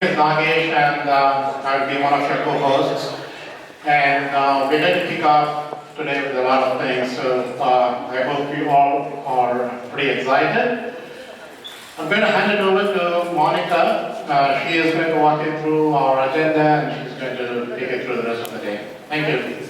Nagesh, and I'll be one of your co-hosts. And we're going to kick off today with a lot of things, so I hope you all are pretty excited. I'm going to hand it over to Monica. She is going to walk you through our agenda, and she's going to take you through the rest of the day. Thank you.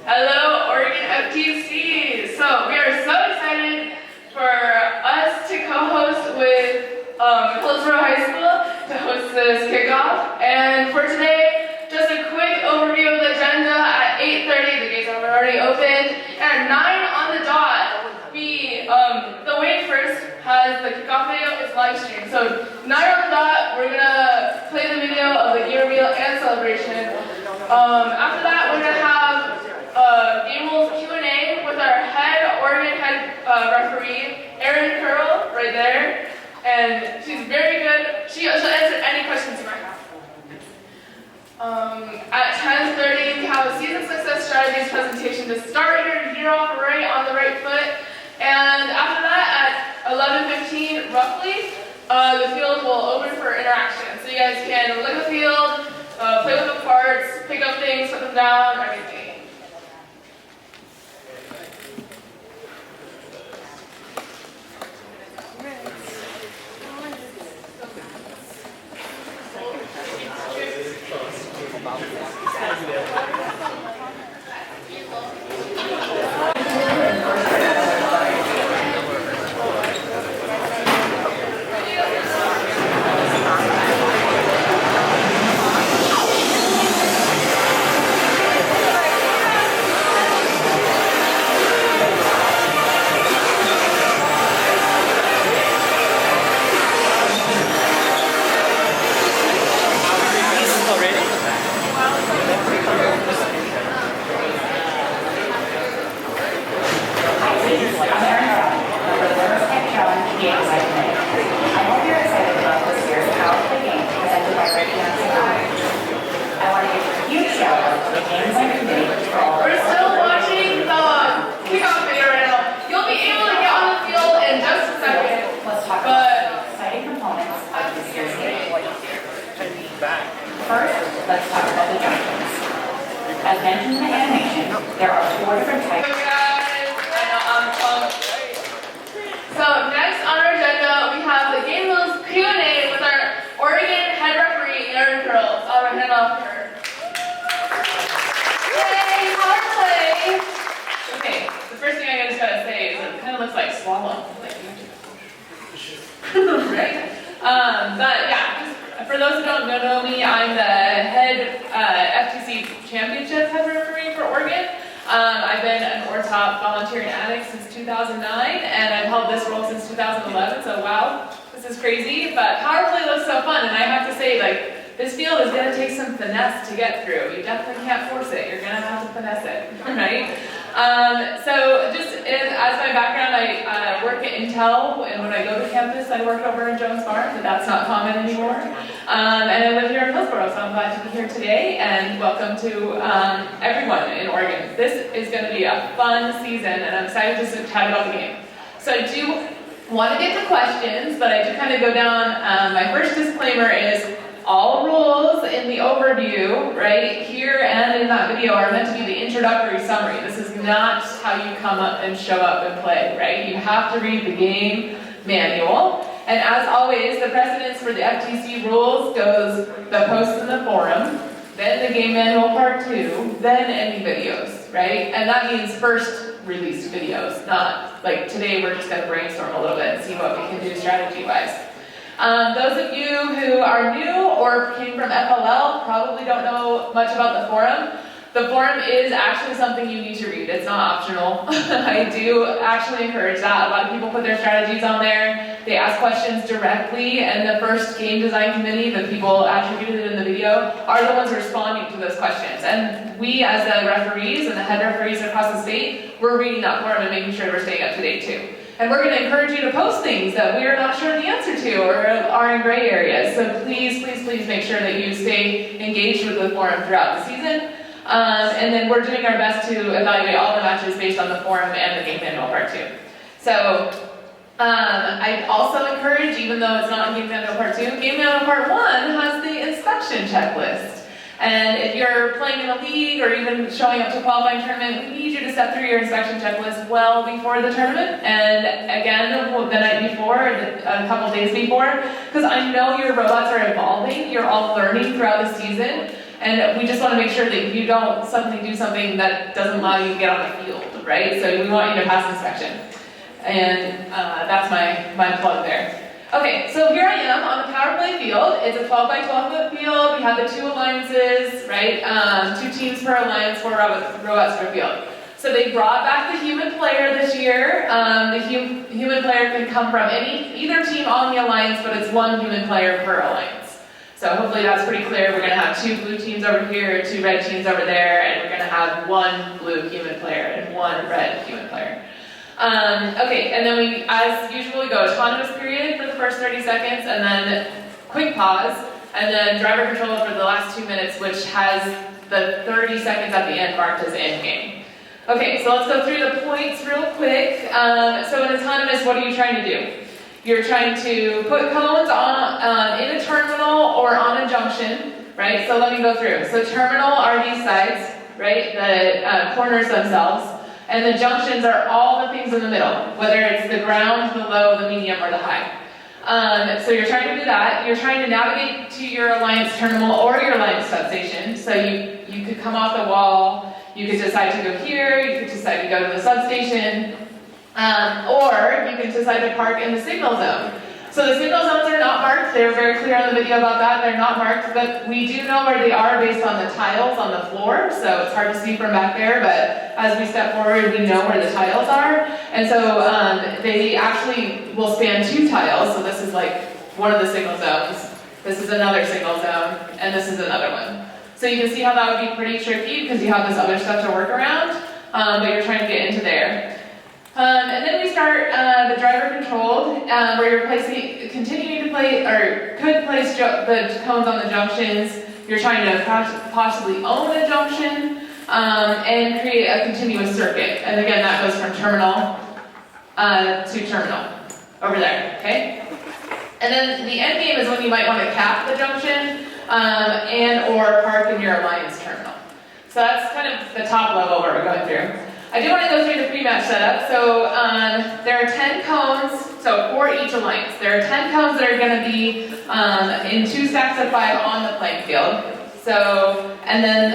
Hello, Oregon FTC. So we are so excited for us to co-host with Hillsboro High School to host this kickoff. And for today, just a quick overview of the agenda. At 8:30, the gates are already opened. And at 9 on the dot, the Wait First has the kickoff video. It's live streamed. So 9 on the dot, we're gonna play the video of the gear reveal and celebration. After that, we're gonna have game rules Q&A with our Oregon head referee, Erin Curl, right there. And she's very good. She'll answer any questions you might have. At 10:30, we have a season success strategies presentation to start your year off right on the right foot. And after that, at 11:15, roughly, the field will open for interaction. So you guys can look at the field, play with the parts, pick up things, put them down, everything. Let's talk about the junctions. As mentioned in the animation, there are 4 different types. Hey guys, I know I'm pumped. So next on our agenda, we have the game rules Q&A with our Oregon head referee, Erin Curls. I'll hand off to her. Yay, POWERPLay! Okay, the first thing I just gotta say is it kind of looks like swallow. Right? But yeah. For those who don't know me, I'm the head FTC Championship head referee for Oregon. I've been an ORTOP volunteering addict since 2009, and I've held this role since 2011, so wow, this is crazy. But POWERPLay looks so fun, and I have to say, like, this field is going to take some finesse to get through. You definitely can't force it. You're going to have to finesse it, right? So just as my background, I work at Intel, and when I go to campus, I work over in Jones Farm, but that's not common anymore. And I live here in Hillsboro, so I'm glad to be here today, and welcome to everyone in Oregon. This is going to be a fun season, and I'm excited to chat about the game. So I do want to get to questions, but I do kind of go down. My first disclaimer is all rules in the overview, right, here and in that video are meant to be the introductory summary. This is not how you come up and show up and play, right? You have to read the game manual. And as always, the precedence for the FTC rules goes the post in the forum, then the game manual part 2, then any videos, right? And that means first released videos, not like today we're just going to brainstorm a little bit and see what we can do strategy-wise. Those of you who are new or came from FLL probably don't know much about the forum. The forum is actually something you need to read. It's not optional. I do actually encourage that. A lot of people put their strategies on there. They ask questions directly, and the first game design committee, the people attributed in the video, are the ones responding to those questions. And we, as the referees and the head referees across the state, we're reading that forum and making sure we're staying up to date too. And we're going to encourage you to post things that we are not sure the answer to or are in gray areas. So please, please, please make sure that you stay engaged with the forum throughout the season. And then we're doing our best to evaluate all the matches based on the forum and the game manual part 2. So I also encourage, even though it's not Game Manual Part 2, Game Manual Part 1 has the inspection checklist. And if you're playing in a league or even showing up to a qualifying tournament, we need you to step through your inspection checklist well before the tournament, and again the night before, a couple days before, because I know your robots are evolving, you're all learning throughout the season, and we just want to make sure that you don't suddenly do something that doesn't allow you to get on the field, right? So we want you to pass inspection. And that's my plug there. Okay, so here I am on the POWERPLay field. It's a 12 by 12 foot field. We have the 2 alliances, right? 2 teams per alliance, 4 robots per field. So they brought back the human player this year. The human player can come from either team on the alliance, but it's 1 human player per alliance. So hopefully that's pretty clear. We're going to have 2 blue teams over here, 2 red teams over there, and we're going to have 1 blue human player and 1 red human player. Okay, and then we, as usual, we go autonomous period for the first 30 seconds, and then quick pause, and then driver control for the last 2 minutes, which has the 30 seconds at the end marked as end game. Okay, so let's go through the points real quick. So in autonomous, what are you trying to do? You're trying to put cones on in a terminal or on a junction, right? So let me go through. So terminal are these sides, right? The corners themselves. And the junctions are all the things in the middle, whether it's the ground, the low, the medium, or the high. So you're trying to do that. You're trying to navigate to your alliance terminal or your alliance substation. So you could come off the wall, you could decide to go here, you could decide to go to the substation, or you can decide to park in the signal zone. So the signal zones are not marked. They were very clear on the video about that. They're not marked, but we do know where they are based on the tiles on the floor, so it's hard to see from back there, but as we step forward, we know where the tiles are. And so they actually will span 2 tiles, so this is like one of the signal zones, this is another signal zone, and this is another one. So you can see how that would be pretty tricky because you have this other stuff to work around, but you're trying to get into there. And then we start the driver controlled, where you're continuing to play, or could place the cones on the junctions. You're trying to possibly own a junction and create a continuous circuit. And again, that goes from terminal to terminal over there, okay? And then the end game is when you might want to cap the junction and or park in your alliance terminal. So that's kind of the top level where we're going through. I do want to go through the pre-match setup. So there are 10 cones, so for each alliance. There are 10 cones that are going to be in 2 stacks of 5 on the playing field. So, and then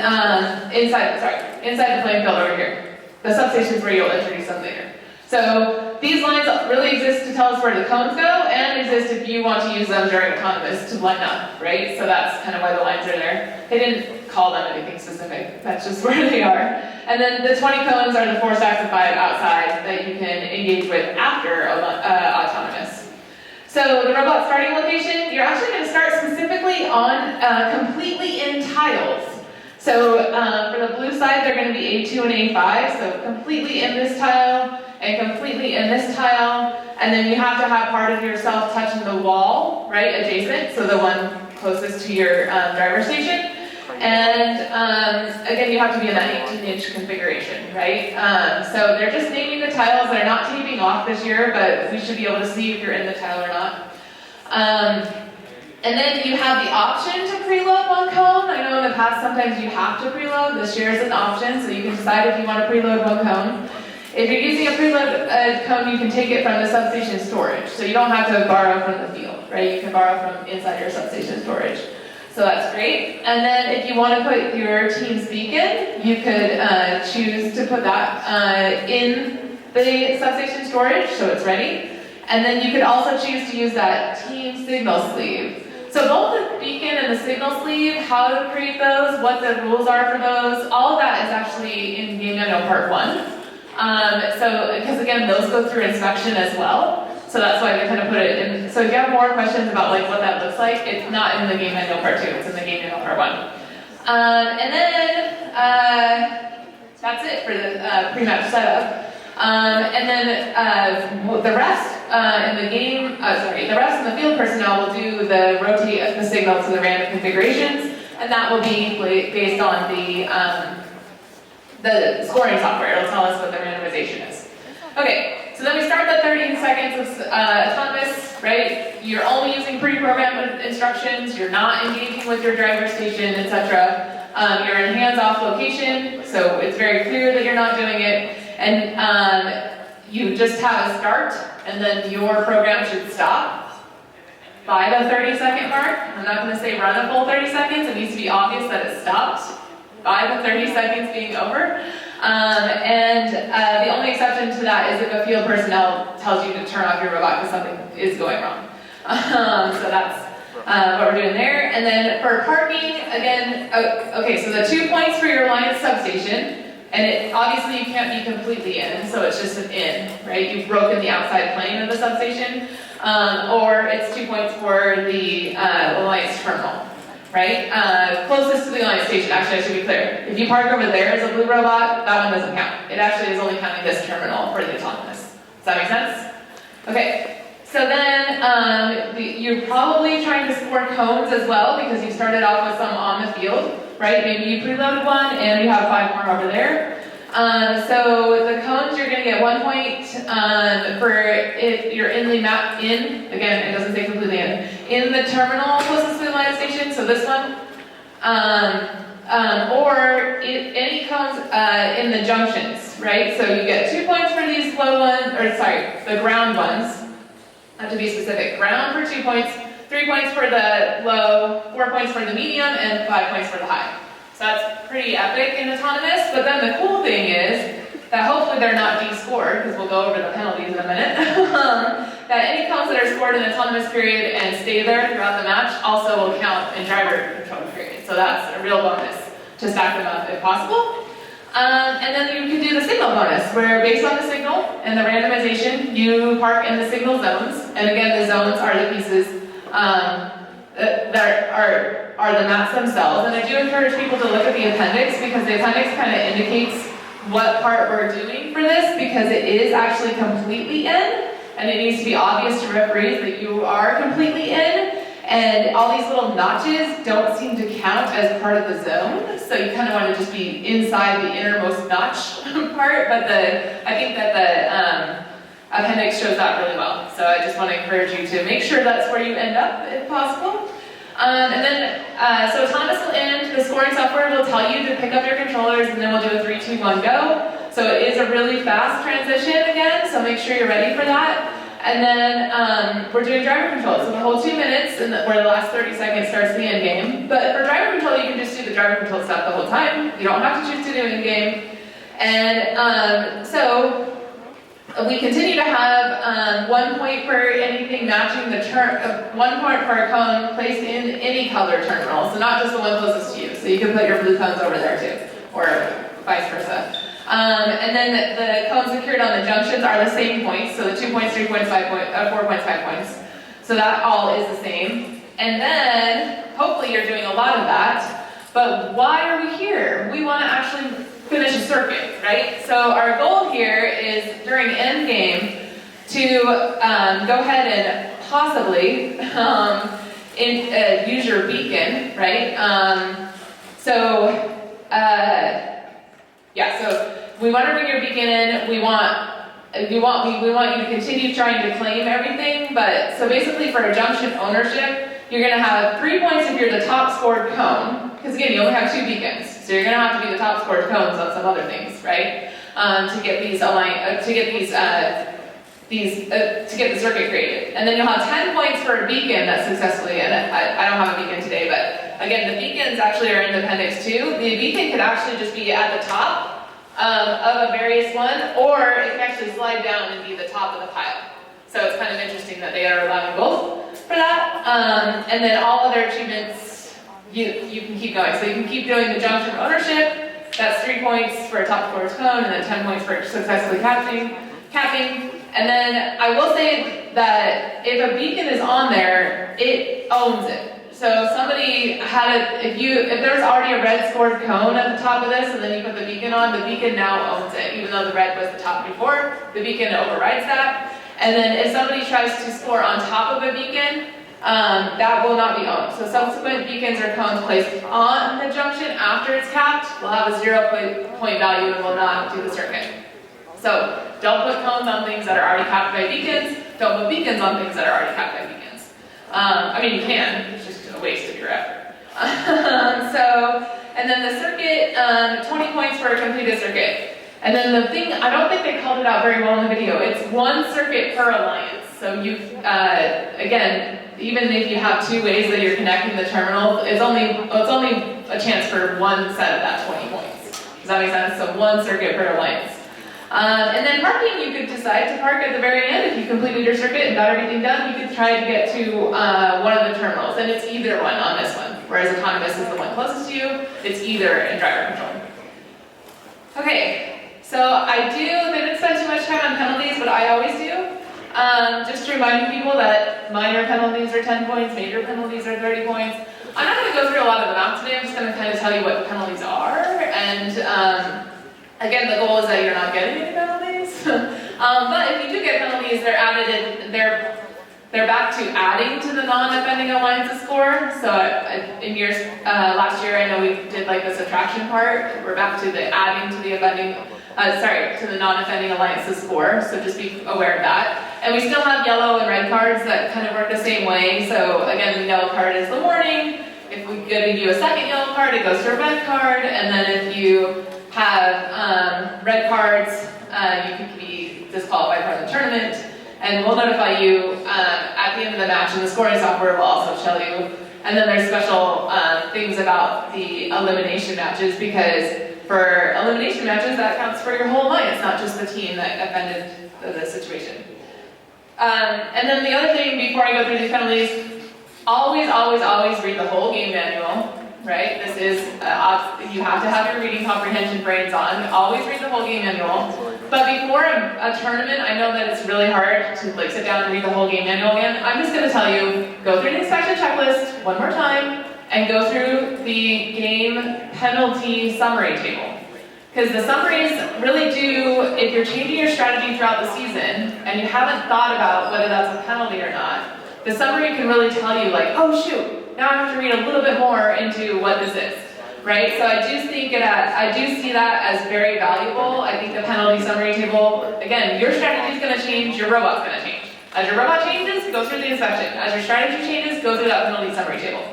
inside the playing field over here. The substations where you'll introduce them later. So these lines really exist to tell us where the cones go, and exist if you want to use them during autonomous to line up, right? So that's kind of why the lines are there. They didn't call them anything specific, that's just where they are. And then the 20 cones are the 4 stacks of 5 outside that you can engage with after autonomous. So the robot starting location, you're actually going to start specifically on completely in tiles. So for the blue side, they're going to be A2 and A5, so completely in this tile and completely in this tile. And then you have to have part of yourself touching the wall, right, adjacent, so the one closest to your driver station. And again, you have to be in that 18-inch configuration, right? So they're just naming the tiles. They're not taping off this year, but we should be able to see if you're in the tile or not. And then you have the option to preload one cone. I know in the past sometimes you have to preload. This year is an option, so you can decide if you want to preload one cone. If you're using a preload cone, you can take it from the substation storage. So you don't have to borrow from the field, right? You can borrow from inside your substation storage. So that's great. And then if you want to put your team's beacon, you could choose to put that in the substation storage, so it's ready. And then you could also choose to use that team signal sleeve. So both the beacon and the signal sleeve, how to create those, what the rules are for those, all of that is actually in Game Manual Part 1. So, because again, those go through inspection as well. So that's why they kind of put it in. So if you have more questions about like what that looks like, it's not in the Game Manual Part 2, it's in the Game Manual Part 1. And then that's it for the pre-match setup. And then the rest in the game, the rest in the field personnel will do the rotate the signal to the random configurations, and that will be based on the scoring software. It'll tell us what the randomization is. Okay. so then we start the 30 seconds of autonomous, right? You're only using pre-programmed instructions, you're not engaging with your driver station, etc. You're in hands-off location, so it's very clear that you're not doing it, and you just have a start, and then your program should stop by the 30-second mark. I'm not going to say run a full 30 seconds, it needs to be obvious that it stopped by the 30 seconds being over. The only exception to that is if a field personnel tells you to turn off your robot because something is going wrong. So that's what we're doing there. And then for parking, again, okay, so the 2 points for your Alliance substation, and obviously you can't be completely in, so it's just an in, right? You've broken the outside plane of the substation, or it's 2 points for the Alliance terminal. Right? Closest to the Alliance station, actually I should be clear. If you park over there as a blue robot, that one doesn't count. It actually is only counting this terminal for the autonomous. Does that make sense? Okay, so then you're probably trying to score cones as well because you started off with some on the field, right? Maybe you preloaded one and you have 5 more over there. So the cones, you're going to get 1 point for if you're in the map in, again, it doesn't say completely in the terminal closest to the line station, so this one, or if any cones in the junctions, right? So you get 2 points for these low ones, or sorry, the ground ones, I have to be specific, ground for 2 points, 3 points for the low, 4 points for the medium, and 5 points for the high. So that's pretty epic in autonomous, but then the cool thing is that hopefully they're not de-scored, because we'll go over the penalties in a minute, that any cones that are scored in autonomous period and stay there throughout the match also will count in driver control period. So that's a real bonus to stack them up if possible. And then you can do the signal bonus, where based on the signal and the randomization, you park in the signal zones, and again the zones are the pieces that are the maps themselves. And I do encourage people to look at the appendix because the appendix kind of indicates what part we're doing for this because it is actually completely in and it needs to be obvious to referees that you are completely in, and all these little notches don't seem to count as part of the zone, so you kind of want to just be inside the innermost notch part, but I think that the appendix shows that really well. So I just want to encourage you to make sure that's where you end up if possible. So autonomous will end, the scoring software will tell you to pick up your controllers and then we'll do a 3, 2, 1, go. So it is a really fast transition again, so make sure you're ready for that. And then we're doing driver control, so the whole 2 minutes where the last 30 seconds starts the end game. But for driver control, you can just do the driver control stuff the whole time. You don't have to choose to do end game. And so we continue to have 1 point for anything matching the 1 point for a cone placed in any color terminal, so not just the one closest to you. So you can put your blue cones over there too, or vice versa. And then the cones secured on the junctions are the same points, so the 2 points, 3 points, 5 points, 4 points, 5 points. So that all is the same. And then, hopefully you're doing a lot of that, but why are we here? We want to actually finish a circuit, right? So our goal here is during end game to go ahead and possibly use your beacon, right? So we want to bring your beacon in. We want you to continue trying to claim everything, but so basically for a junction ownership, you're going to have 3 points if you're the top scored cone, because again, you only have 2 beacons, so you're going to have to be the top scored cones on some other things, right? To get the circuit created. And then you'll have 10 points for a beacon that's successfully in it. I don't have a beacon today, but again, the beacons actually are in the appendix too. The beacon could actually just be at the top of a various one, or it can actually slide down and be the top of the pile. So it's kind of interesting that they are allowing both for that. And then all other achievements, you can keep going. So you can keep doing the junction ownership. That's 3 points for a top scored cone, and then 10 points for successfully capping. And then I will say that if a beacon is on there, it owns it. So somebody had if there's already a red scored cone at the top of this, and then you put the beacon on, the beacon now owns it, even though the red was the top before. The beacon overrides that. And then if somebody tries to score on top of a beacon, that will not be owned. So subsequent beacons or cones placed on the junction after it's capped will have a 0 point value and will not do the circuit. Does So don't put cones on things that are already capped by beacons. Don't put beacons on things that are already capped by beacons. I mean, you can, it's just a waste of your effort. And then the circuit, 20 points for a completed circuit. And then the thing, I don't think they called it out very well in the video, it's one circuit per alliance. So you, again, even if you have two ways that you're connecting the terminals, it's only a chance for one set of that 20 points. Does that make sense? So one circuit per alliance. And then parking, you could decide to park at the very end. If you completed your circuit and got everything done, you could try to get to one of the terminals. And it's either one on this one, whereas autonomous is the one closest to you. It's either in driver control. Okay, so they didn't spend too much time on penalties, but I always do. Just reminding people that minor penalties are 10 points, major penalties are 30 points. I'm not going to go through a lot of them out today. I'm just going to kind of tell you what the penalties are. And again, the goal is that you're not getting any penalties. But if you do get penalties, they're added in, they're back to adding to the non-offending alliances score. So in years, last year, I know we did like the subtraction part. We're back to the adding to the offending, to the non-offending alliances score. So just be aware of that. And we still have yellow and red cards that kind of work the same way. So again, the yellow card is the warning. If we give you a second yellow card, it goes to a red card. And then if you have red cards, you could be disqualified from the tournament. And we'll notify you at the end of the match, and the scoring software will also tell you. And then there's special things about the elimination matches, because for elimination matches, that counts for your whole alliance, not just the team that offended the situation. And then the other thing, before I go through these penalties, always, always, always read the whole game manual. Right? This is, you have to have your reading comprehension brains on. Always read the whole game manual. But before a tournament, I know that it's really hard to like sit down and read the whole game manual again. I'm just going to tell you, go through the inspection checklist one more time, and go through the game penalty summary table. Because the summaries really do, if you're changing your strategy throughout the season, and you haven't thought about whether that's a penalty or not, the summary can really tell you like, oh shoot, now I have to read a little bit more into what this is, right? So I do see that as very valuable. I think the penalty summary table, again, your strategy is going to change, your robot's going to change. As your robot changes, go through the inspection. As your strategy changes, go through that penalty summary table.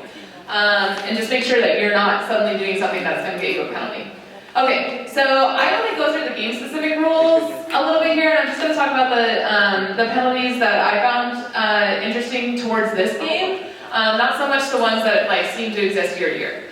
And just make sure that you're not suddenly doing something that's going to get you a penalty. Okay, so I only go through the game-specific rules a little bit here, and I'm just going to talk about the penalties that I found interesting towards this game. Not so much the ones that like seem to exist year to year.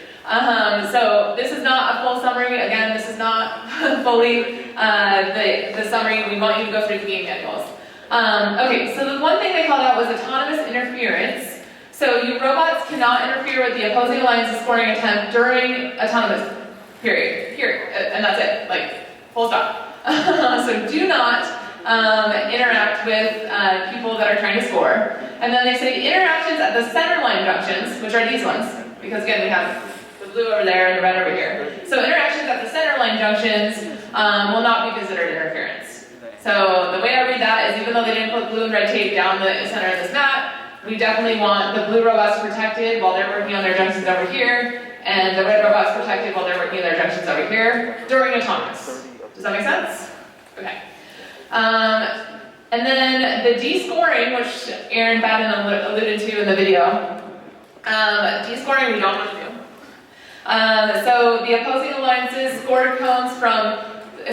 So this is not a full summary. Again, this is not fully the summary. We want you to go through the game manuals. Okay, so the one thing they called out was autonomous interference. So you robots cannot interfere with the opposing alliance's scoring attempt during autonomous period. And that's it, like full stop. So do not interact with people that are trying to score. And then they say interactions at the center line junctions, which are these ones, because again we have the blue over there and the red over here. So interactions at the center line junctions will not be considered interference. So the way I read that is, even though they didn't put blue and red tape down the center of this map, we definitely want the blue robots protected while they're working on their junctions over here, and the red robots protected while they're working on their junctions over here during autonomous. Does that make sense? Okay. And then the D-scoring, which Aaron Batten alluded to in the video, D-scoring we don't want to do. So the opposing alliances scored cones from,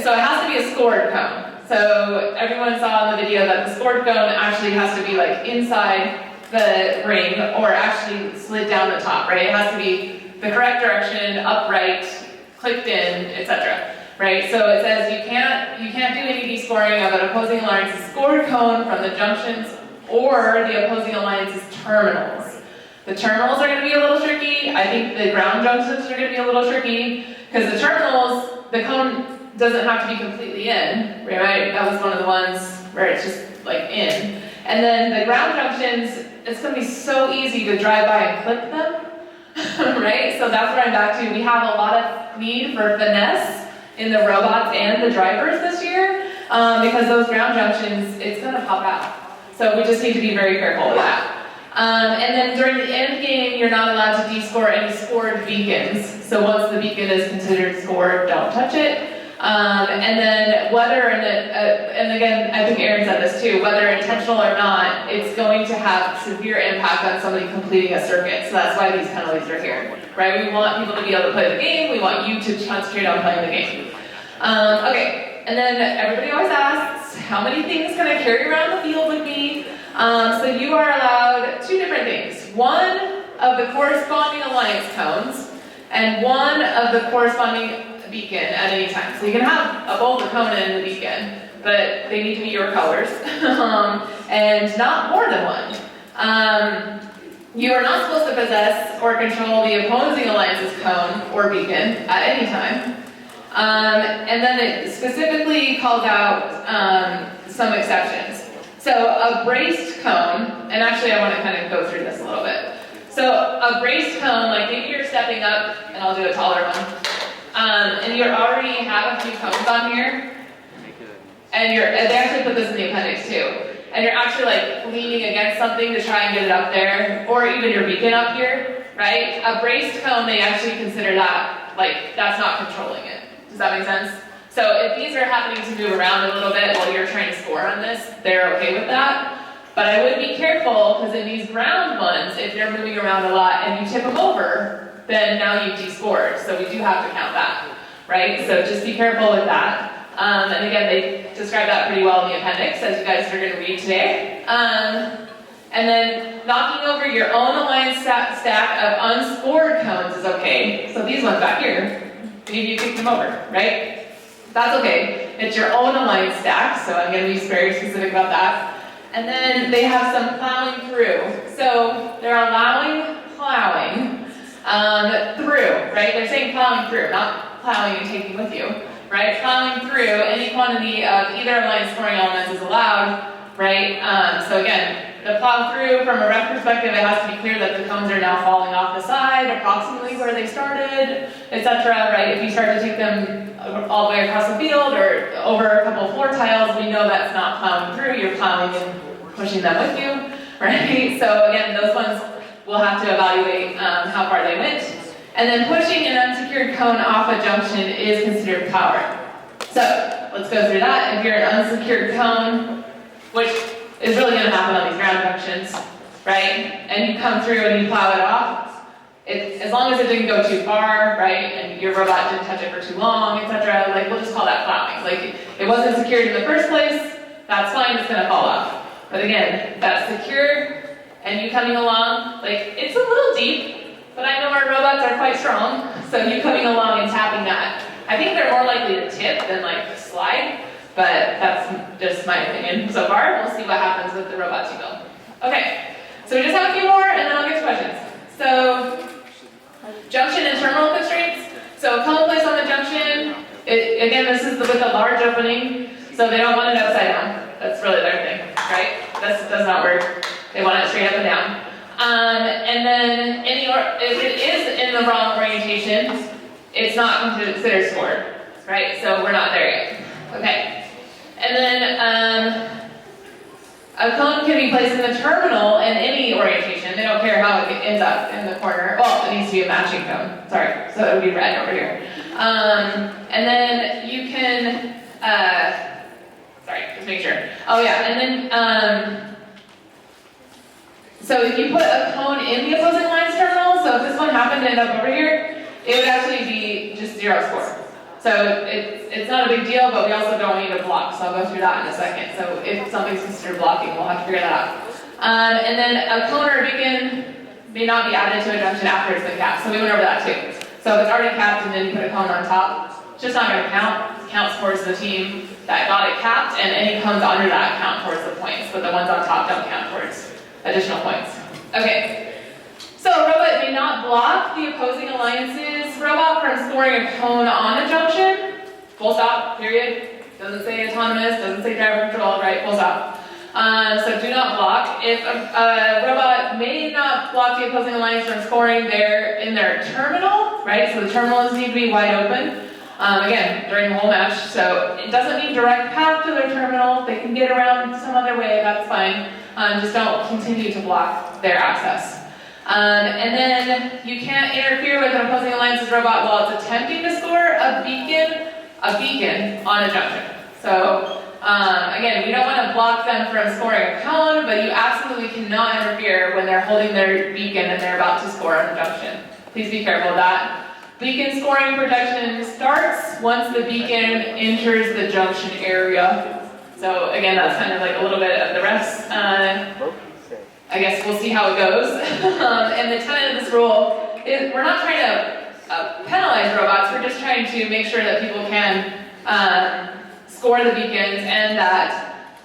so it has to be a scored cone. So everyone saw in the video that the scored cone actually has to be like inside the ring, or actually slid down the top, right? It has to be the correct direction, upright, clicked in, etc. Right? So it says you can't do any D-scoring of an opposing alliance's scored cone from the junctions or the opposing alliance's terminals. The terminals are going to be a little tricky. I think the ground junctions are going to be a little tricky, because the terminals, the cone doesn't have to be completely in, right? That was one of the ones where it's just like in. And then the ground junctions, it's going to be so easy to drive by and click them, right? So that's where I'm back to. We have a lot of need for finesse in the robots and the drivers this year, because those ground junctions, it's going to pop out. So we just need to be very careful of that. And then during the end game, you're not allowed to de-score any scored beacons. So once the beacon is considered scored, don't touch it. And then whether, and again, I think Aaron said this too, whether intentional or not, it's going to have severe impact on somebody completing a circuit. So that's why these penalties are here, right? We want people to be able to play the game. We want you to concentrate on playing the game. Okay, and then everybody always asks, how many things can I carry around the field with me? So you are allowed 2 different things. One of the corresponding alliance cones, and one of the corresponding beacon at any time. So you can have both the cone and the beacon, but they need to be your colors, and not more than one. You are not supposed to possess or control the opposing alliance's cone or beacon at any time. And then it specifically calls out some exceptions. So a braced cone, and actually I want to kind of go through this a little bit. So a braced cone, like maybe you're stepping up, and I'll do a taller one, and you already have a few cones on here, and they actually put this in the appendix too, and you're actually like leaning against something to try and get it up there, or even your beacon up here, right? A braced cone, they actually consider that, like, that's not controlling it. Does that make sense? So if these are happening to move around a little bit while you're trying to score on this, they're okay with that. But I would be careful, because in these ground ones, if they're moving around a lot and you tip them over, then now you've de-scored. So we do have to count that, right? So just be careful with that. And again, they describe that pretty well in the appendix, as you guys are going to read today. And then knocking over your own alliance stack of unscored cones is okay. So these ones back here, maybe you kick them over, right? That's okay. It's your own alliance stack, so I'm going to be very specific about that. And then they have some plowing through. So they're allowing plowing through, right? They're saying plowing through, not plowing and taking with you, right? Plowing through any quantity of either alliance scoring elements is allowed, right? So again, the plow through, from a ref perspective, it has to be clear that the cones are now falling off the side, approximately where they started, etc., right? If you start to take them all the way across the field or over a couple of floor tiles, we know that's not plowing through, you're plowing and pushing them with you, right? So again, those ones we'll have to evaluate how far they went. And then pushing an unsecured cone off a junction is considered power. So let's go through that. If you're an unsecured cone, which is really going to happen on these ground junctions, right? And you come through and you plow it off. As long as it didn't go too far, right? And your robot didn't touch it for too long, etc. Like, we'll just call that plowing. Like, it wasn't secured in the first place, that's fine, it's going to fall off. But again, that's secure, and you coming along, like, it's a little deep, but I know our robots are quite strong, so you coming along and tapping that. I think they're more likely to tip than like slide, but that's just my opinion so far. We'll see what happens with the robots you build. Okay, so we just have a few more, and then I'll get to questions. So, junction and terminal constraints. So cone place on the junction. Again, this is with a large opening, so they don't want it upside down. That's really their thing, right? This does not work. They want it straight up and down. And then if it is in the wrong orientation, it's not considered scored, right? So we're not there yet. Okay. And then a cone can be placed in the terminal in any orientation. They don't care how it ends up in the corner. Well, it needs to be a matching cone. Sorry. So it would be red over here. And then you can, sorry, just make sure. Oh yeah, and then, so if you put a cone in the opposing line's terminal, so if this one happened to end up over here, it would actually be just 0 score. So it's not a big deal, but we also don't need to block, so I'll go through that in a second. So if something's considered blocking, we'll have to figure that out. And then a cone or a beacon may not be added to a junction after it's been capped, so we went over that too. So if it's already capped and then you put a cone on top, it's just not going to count. It counts towards the team that got it capped, and any cones under that count towards the points, but the ones on top don't count towards additional points. Okay. So a robot may not block the opposing alliance's robot from scoring a cone on a junction. Full stop, period. Doesn't say autonomous, doesn't say driver control, right? Full stop. So do not block. If a robot may not block the opposing alliance from scoring in their terminal, right? So the terminals need to be wide open. Again, during the whole match. So it doesn't mean direct path to their terminal. They can get around some other way, that's fine. Just don't continue to block their access. And then you can't interfere with an opposing alliance's robot while it's attempting to score a beacon a beacon on a junction. So again, we don't want to block them from scoring a cone, but you absolutely cannot interfere when they're holding their beacon and they're about to score on the junction. Please be careful of that. Beacon scoring protection starts once the beacon enters the junction area. So again, that's kind of like a little bit of the refs. I guess we'll see how it goes. And the tenet of this rule is we're not trying to penalize robots, we're just trying to make sure that people can score the beacons and that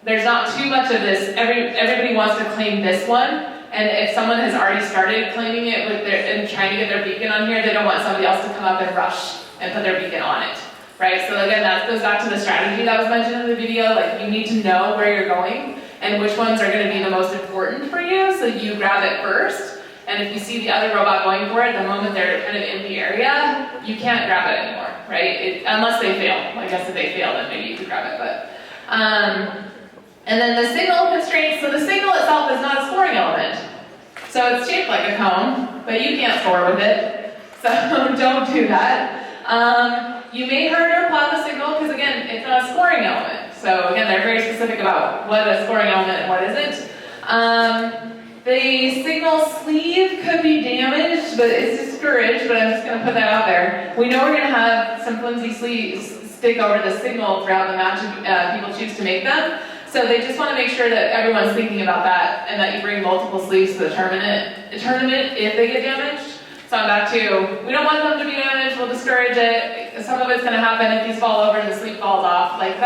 there's not too much of this. Everybody wants to claim this one, and if someone has already started claiming it and trying to get their beacon on here, they don't want somebody else to come up and rush and put their beacon on it, right? So again, that goes back to the strategy that was mentioned in the video. Like, you need to know where you're going and which ones are going to be the most important for you, so you grab it first. And if you see the other robot going for it, the moment they're kind of in the area, you can't grab it anymore, right? Unless they fail. I guess if they fail, then maybe you could grab it, but. And then the signal constraints, so the signal itself is not a scoring element. So it's shaped like a cone, but you can't score with it. So don't do that. You may hurt or plow the signal, because again, it's not a scoring element. So again, they're very specific about what a scoring element and what isn't. The signal sleeve could be damaged, but it's discouraged, but I'm just going to put that out there. We know we're going to have some flimsy sleeves stick over the signal throughout the match if people choose to make them. So they just want to make sure that everyone's thinking about that and that you bring multiple sleeves to the tournament if they get damaged. So I'm back to, we don't want them to be damaged, we'll discourage it. Some of it's going to happen if these fall over and the sleeve falls off. Like,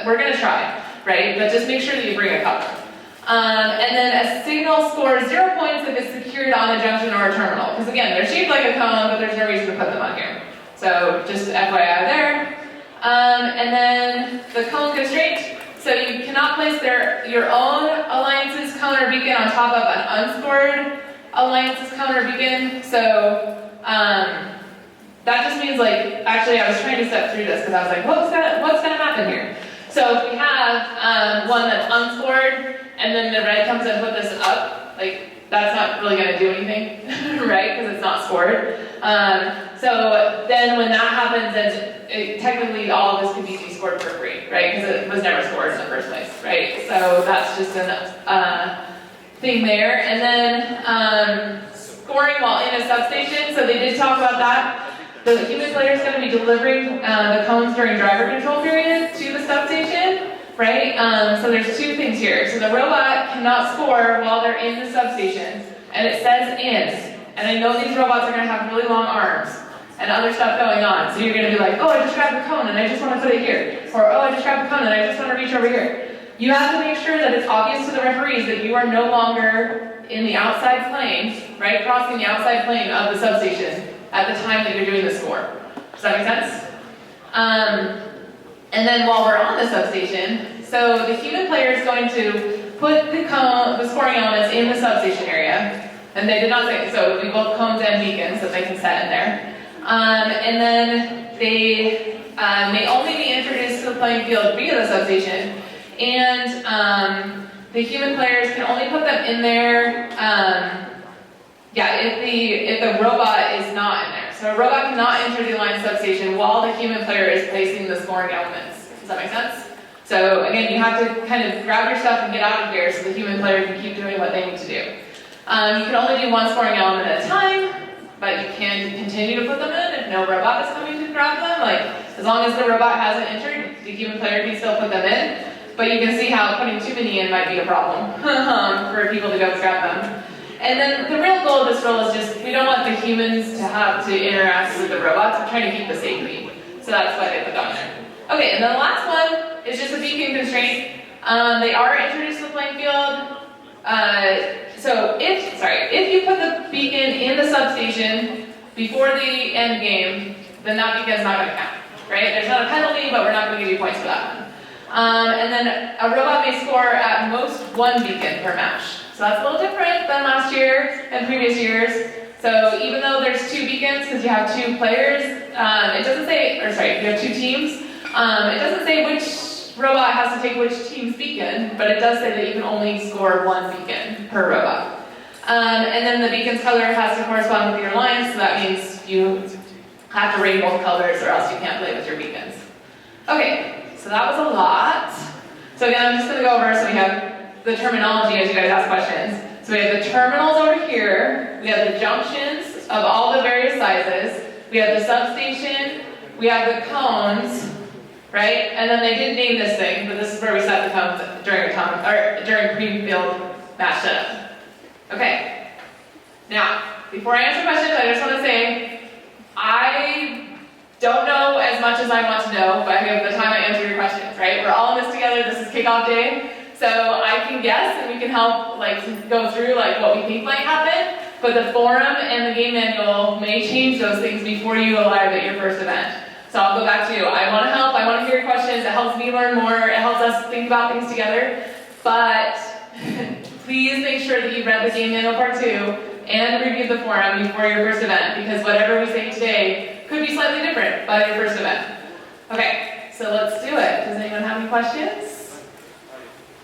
we're going to try, right? But just make sure that you bring a couple. And then a signal scores 0 points if it's secured on a junction or a terminal. Because again, they're shaped like a cone, but there's no reason to put them on here. So just FYI there. And then the cone constraint. So you cannot place your own alliance's cone or beacon on top of an unscored alliance's cone or beacon. So that just means, like, actually I was trying to step through this because I was like, what's gonna happen here? So if we have one that's unscored, and then the red comes and put this up, like, that's not really going to do anything, right? Because it's not scored. So then when that happens, then technically all of this could be scored for free, right? Because it was never scored in the first place, right? So that's just a thing there. And then scoring while in a substation. So they did talk about that. The human player is going to be delivering the cones during driver control period to the substation. Right? So there's two things here. So the robot cannot score while they're in the substation, and it says in. And I know these robots are going to have really long arms and other stuff going on. So you're going to be like, oh, I just grabbed the cone and I just want to put it here. Or, oh, I just grabbed the cone and I just want to reach over here. You have to make sure that it's obvious to the referees that you are no longer in the outside plane, right? Crossing the outside plane of the substation at the time that you're doing the score. Does that make sense? And then while we're on the substation, so the human player is going to put the scoring elements in the substation area. And they did not say, so it would be both cones and beacons that they can set in there. And then they may only be introduced to the playing field via the substation. And the human players can only put them in there if the robot is not in there. So a robot cannot enter the line substation while the human player is placing the scoring elements. Does that make sense? So again, you have to kind of grab your stuff and get out of here so the human player can keep doing what they need to do. You can only do one scoring element at a time, but you can continue to put them in if no robot is coming to grab them. Like, as long as the robot hasn't entered, the human player can still put them in. But you can see how putting too many in might be a problem for people to go grab them. And then the real goal of this rule is just, we don't want the humans to have to interact with the robots. We're trying to keep the safety. So that's why they put that on there. Okay, and then the last one is just a beacon constraint. They are introduced to the playing field. So if you put the beacon in the substation before the end game, then that beacon is not going to count, right? There's not a penalty, but we're not going to give you points for that one. And then a robot may score at most one beacon per match. So that's a little different than last year and previous years. So even though there's two beacons, because you have two players, it doesn't say, you have two teams, it doesn't say which robot has to take which team's beacon, but it does say that you can only score one beacon per robot. And then the beacon's color has to correspond with your lines, so that means you have to rate both colors or else you can't play with your beacons. Okay, so that was a lot. So again, I'm just gonna go over, so we have the terminology as you guys ask questions. So we have the terminals over here, we have the junctions of all the various sizes, we have the substation, we have the cones, right? And then they didn't name this thing, but this is where we set the cones during pre-build match setup. Okay. Now, before I answer questions, I just want to say, I don't know as much as I want to know by the time I answer your questions, right? We're all in this together, this is kickoff day, so I can guess and we can help go through what we think might happen, but the forum and the game manual may change those things before you go live at your first event. So I'll go back to you. I want to help, I want to hear your questions, it helps me learn more, it helps us think about things together, but please make sure that you read the game manual part 2 and review the forum before your first event, because whatever we say today could be slightly different by your first event. Okay, so let's do it. Does anyone have any questions?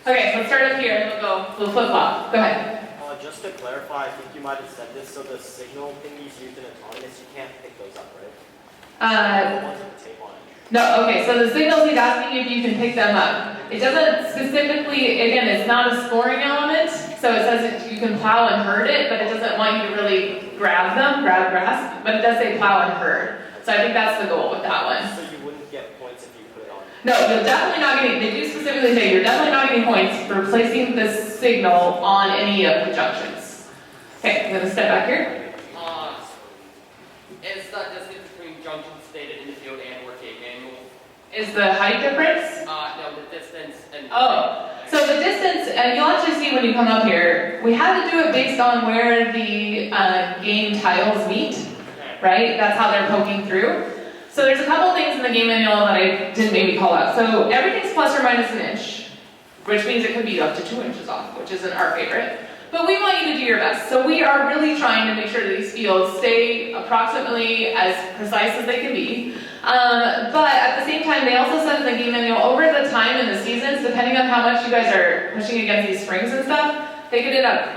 Okay, so let's start up here and we'll flip-flop. Go ahead. Just to clarify, I think you might have said this, so the signal thingies used in autonomous, you can't pick those up, right? The ones with the tape on it. No, okay, so the signals he's asking if you can pick them up. It doesn't specifically, again, it's not a scoring element, so it says that you can plow and herd it, but it doesn't want you to really grasp, but it does say plow and herd. So I think that's the goal with that one. So you wouldn't get points if you put it on? No, you're definitely not getting, they do specifically say you're definitely not getting points for placing this signal on any of the junctions. Okay, I'm gonna step back here. Is the distance between junctions stated in the field and or game manual? Is the height difference? No, the distance and... Oh, so the distance, and you'll actually see when you come up here, we had to do it based on where the game tiles meet, right? That's how they're poking through. So there's a couple things in the game manual that I didn't maybe call out. So everything's plus or minus an inch, which means it could be up to 2 inches off, which isn't our favorite. But we want you to do your best. So we are really trying to make sure that these fields stay approximately as precise as they can be. But at the same time, they also said in the game manual, over the time in the seasons, depending on how much you guys are pushing against these springs and stuff, they could end up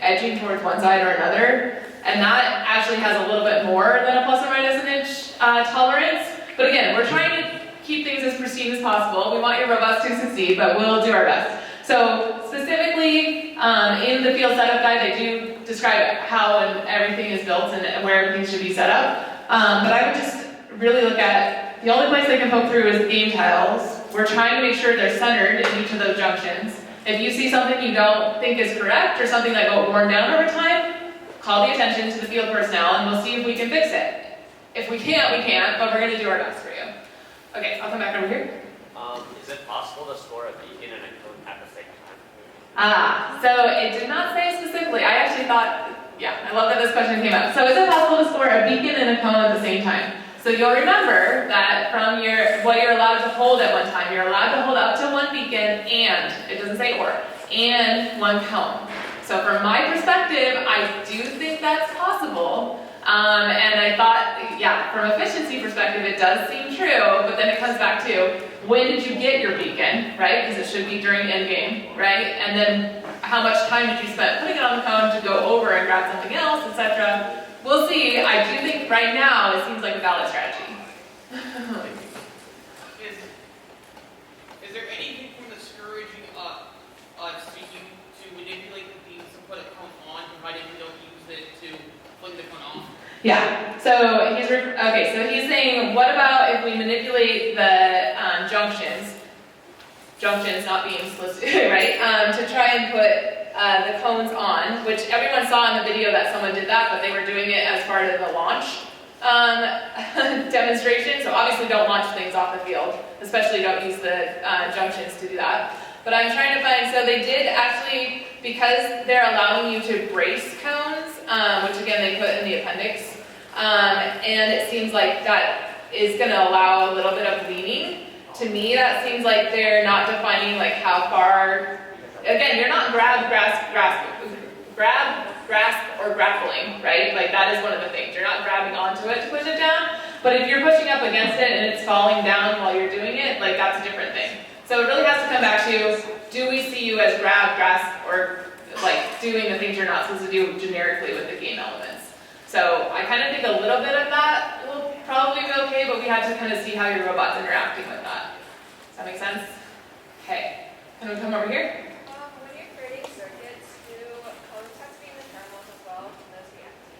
edging towards one side or another. And that actually has a little bit more than a plus or minus an inch tolerance. But again, we're trying to keep things as pristine as possible. We want your robots to succeed, but we'll do our best. So specifically, in the field setup guide, they do describe how and everything is built and where everything should be set up. But I would just really look at, the only place they can poke through is game tiles. We're trying to make sure they're centered in each of those junctions. If you see something you don't think is correct or something that got worn down over time, call the attention to the field personnel and we'll see if we can fix it. If we can't, we can't, but we're going to do our best for you. Okay, I'll come back over here. Is it possible to score a beacon and a cone at the same time? So it did not say specifically. I actually thought, yeah, I love that this question came up. So is it possible to score a beacon and a cone at the same time? So you'll remember that from what you're allowed to hold at one time, you're allowed to hold up to one beacon and, it doesn't say or, and one cone. So from my perspective, I do think that's possible. And I thought, yeah, from efficiency perspective, it does seem true, but then it comes back to, when did you get your beacon, right? Because it should be during end game, right? And then how much time did you spend putting it on the cone to go over and grab something else, etc. We'll see. I do think right now it seems like a valid strategy. Is there anything from discouraging speaking to manipulate the beams and put a cone on, provided you don't use it to fling the cone off? Yeah, so he's saying, what about if we manipulate the junctions not being listed, right, to try and put the cones on, which everyone saw in the video that someone did that, but they were doing it as part of the launch demonstration, so obviously don't launch things off the field, especially don't use the junctions to do that. But I'm trying to find, so they did actually, because they're allowing you to brace cones, which again they put in the appendix, and it seems like that is going to allow a little bit of leaning. To me, that seems like they're not defining how far, again, you're not grasp, or grappling, right? That is one of the things. You're not grabbing onto it to push it down, but if you're pushing up against it and it's falling down while you're doing it, that's a different thing. So it really has to come back to, do we see you as grasp, or doing the things you're not supposed to do generically with the game elements? So I kind of think a little bit of that will but we had to kind of see how your robot's interacting with that. Does that make sense? Okay. Can we come over here? When you're creating circuits, do codes have to be in the terminals as well? Can those be empty?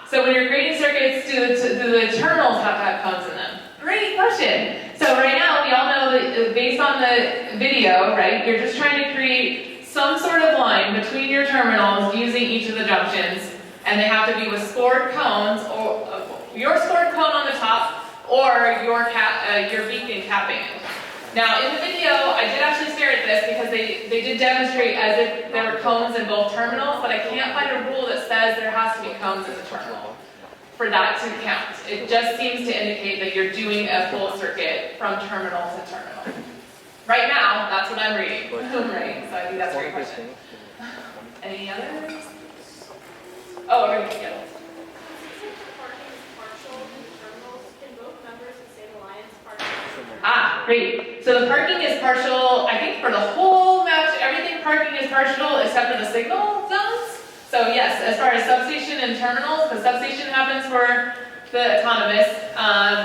So when you're creating circuits, do the terminals have to have codes in them? Great question. So right now, we all know that based on the video, right, you're just trying to create some sort of line between your terminals using each of the junctions, and they have to be with scored cones, or your scored cone on the top, or your beacon capping it. Now, in the video, I did actually stare at this because they did demonstrate as if there were cones in both terminals, but I can't find a rule that says there has to be cones in the terminal for that to count. It just seems to indicate that you're doing a full circuit from terminal to terminal. Right now, that's what I'm reading, right? So I think that's a great question. Any others? Oh, right, yeah. Great. So the parking is partial, I think for the whole match, everything parking is partial except for the signal zones. So yes, as far as substation and terminals, the substation happens for the autonomous,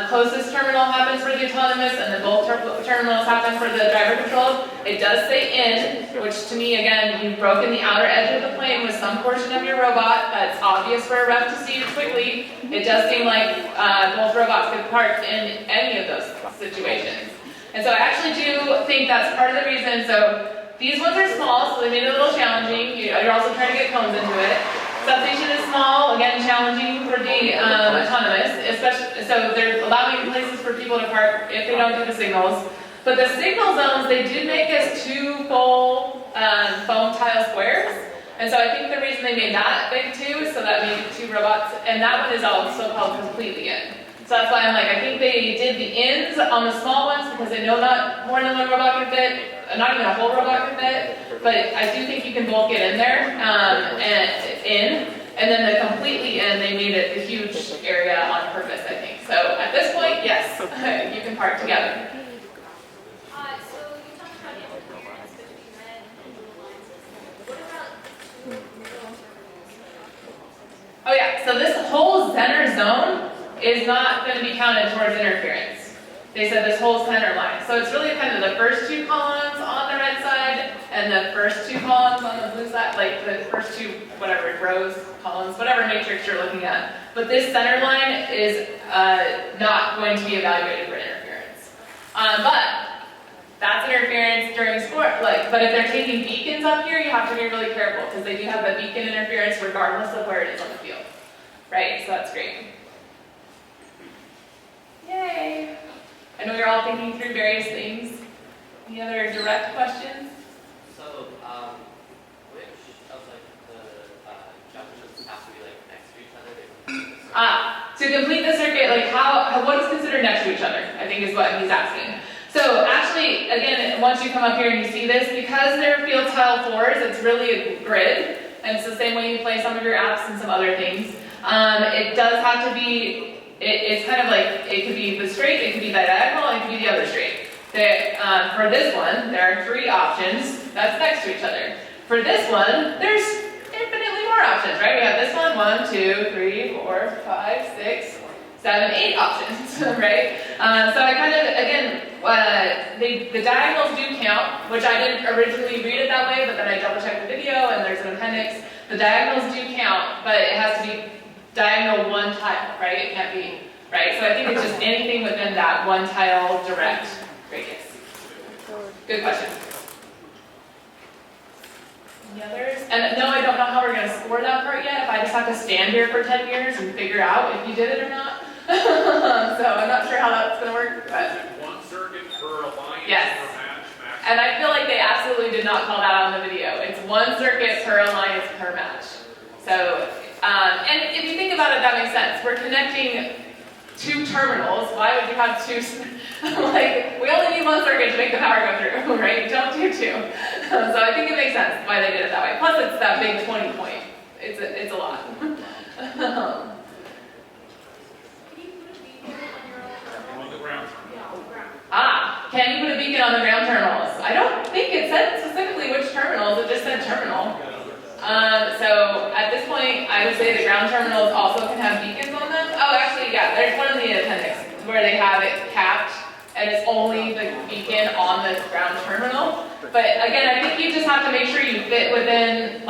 closest terminal happens for the autonomous, and then both terminals happen for the driver controlled. It does say in, which to me, again, you've broken the outer edge of the plane with some portion of your robot. That's obvious for a ref to see quickly. It does seem like both robots could park in any of those situations. And so I actually do think that's part of the reason. So these ones are small, so they made it a little challenging. You're also trying to get cones into it. Substation is small, again, challenging for the autonomous, especially, so they're allowing places for people to park if they don't do the signals. But the signal zones, they did make us 2 full foam tile squares. And so I think the reason they made that big too is so that made 2 robots, and that one is also called completely in. So that's why I'm like, I think they did the ins on the small ones because they know not more than 1 robot can fit, not even a whole robot can fit, but I do think you can both get in there and then the completely in, they made it a huge area on purpose, I think. So at this point, yes, you can park together. So you talked about interference between red and blue lines. What about 2 middle terminals? Oh yeah, so this whole center zone is not going to be counted towards interference. They said this whole center line. So it's really kind of the first 2 columns on the red side and the first 2 columns on the blue side, like the first 2, whatever, rows, columns, whatever matrix you're looking at. But this center line is not going to be evaluated for interference. But that's interference during sport. But if they're taking beacons up here, you have to be really careful because they do have the beacon interference regardless of where it is on the field. Right, so that's great. Yay! I know you're all thinking through various things. Any other direct questions? So, which of the junctions have to be next to each other? To complete the circuit, what is considered next to each other, I think is what he's asking. So actually, again, once you come up here and you see this, because they're field tile 4s, it's really a grid, and it's the same way you play some of your apps and some other things. It does have to be, it's kind of like, it could be the straight, it could be the diagonal, it could be the other straight. For this one, there are 3 options that's next to each other. For this one, there's infinitely more options, right? We have this one, 1, 2, 3, 4, 5, 6, 7, 8 options, right? So I kind of, again, the diagonals do count, which I didn't originally read it that way, but then I double-checked the video and there's an appendix. The diagonals do count, but it has to be diagonal 1 tile, right? It can't be, right? So I think it's just anything within that 1 tile direct radius. Good question. Any others? And no, I don't know how we're going to score that part yet. If I just have to stand here for 10 years and figure out if you did it or not. So I'm not sure how that's going to work. But Is it 1 circuit per alliance Yes. per match? And I feel like they absolutely did not call that out on the video. It's 1 circuit per alliance per match. So, and if you think about it, that makes sense. We're connecting 2 terminals. Why would you have 2? We only need 1 circuit to make the power go through, right? Don't do 2. So I think it makes sense why they did it that way. Plus, it's that big 20 point. It's a lot. On the ground. Can you put a beacon on the ground terminals? I don't think it said specifically which terminals. It just said terminal. So at this point, I would say the ground terminals also can have beacons on them. Oh, actually, yeah, there's one in the appendix. where they have it capped, and it's only the beacon on the ground terminal. But again, I think you just have to make sure you fit within,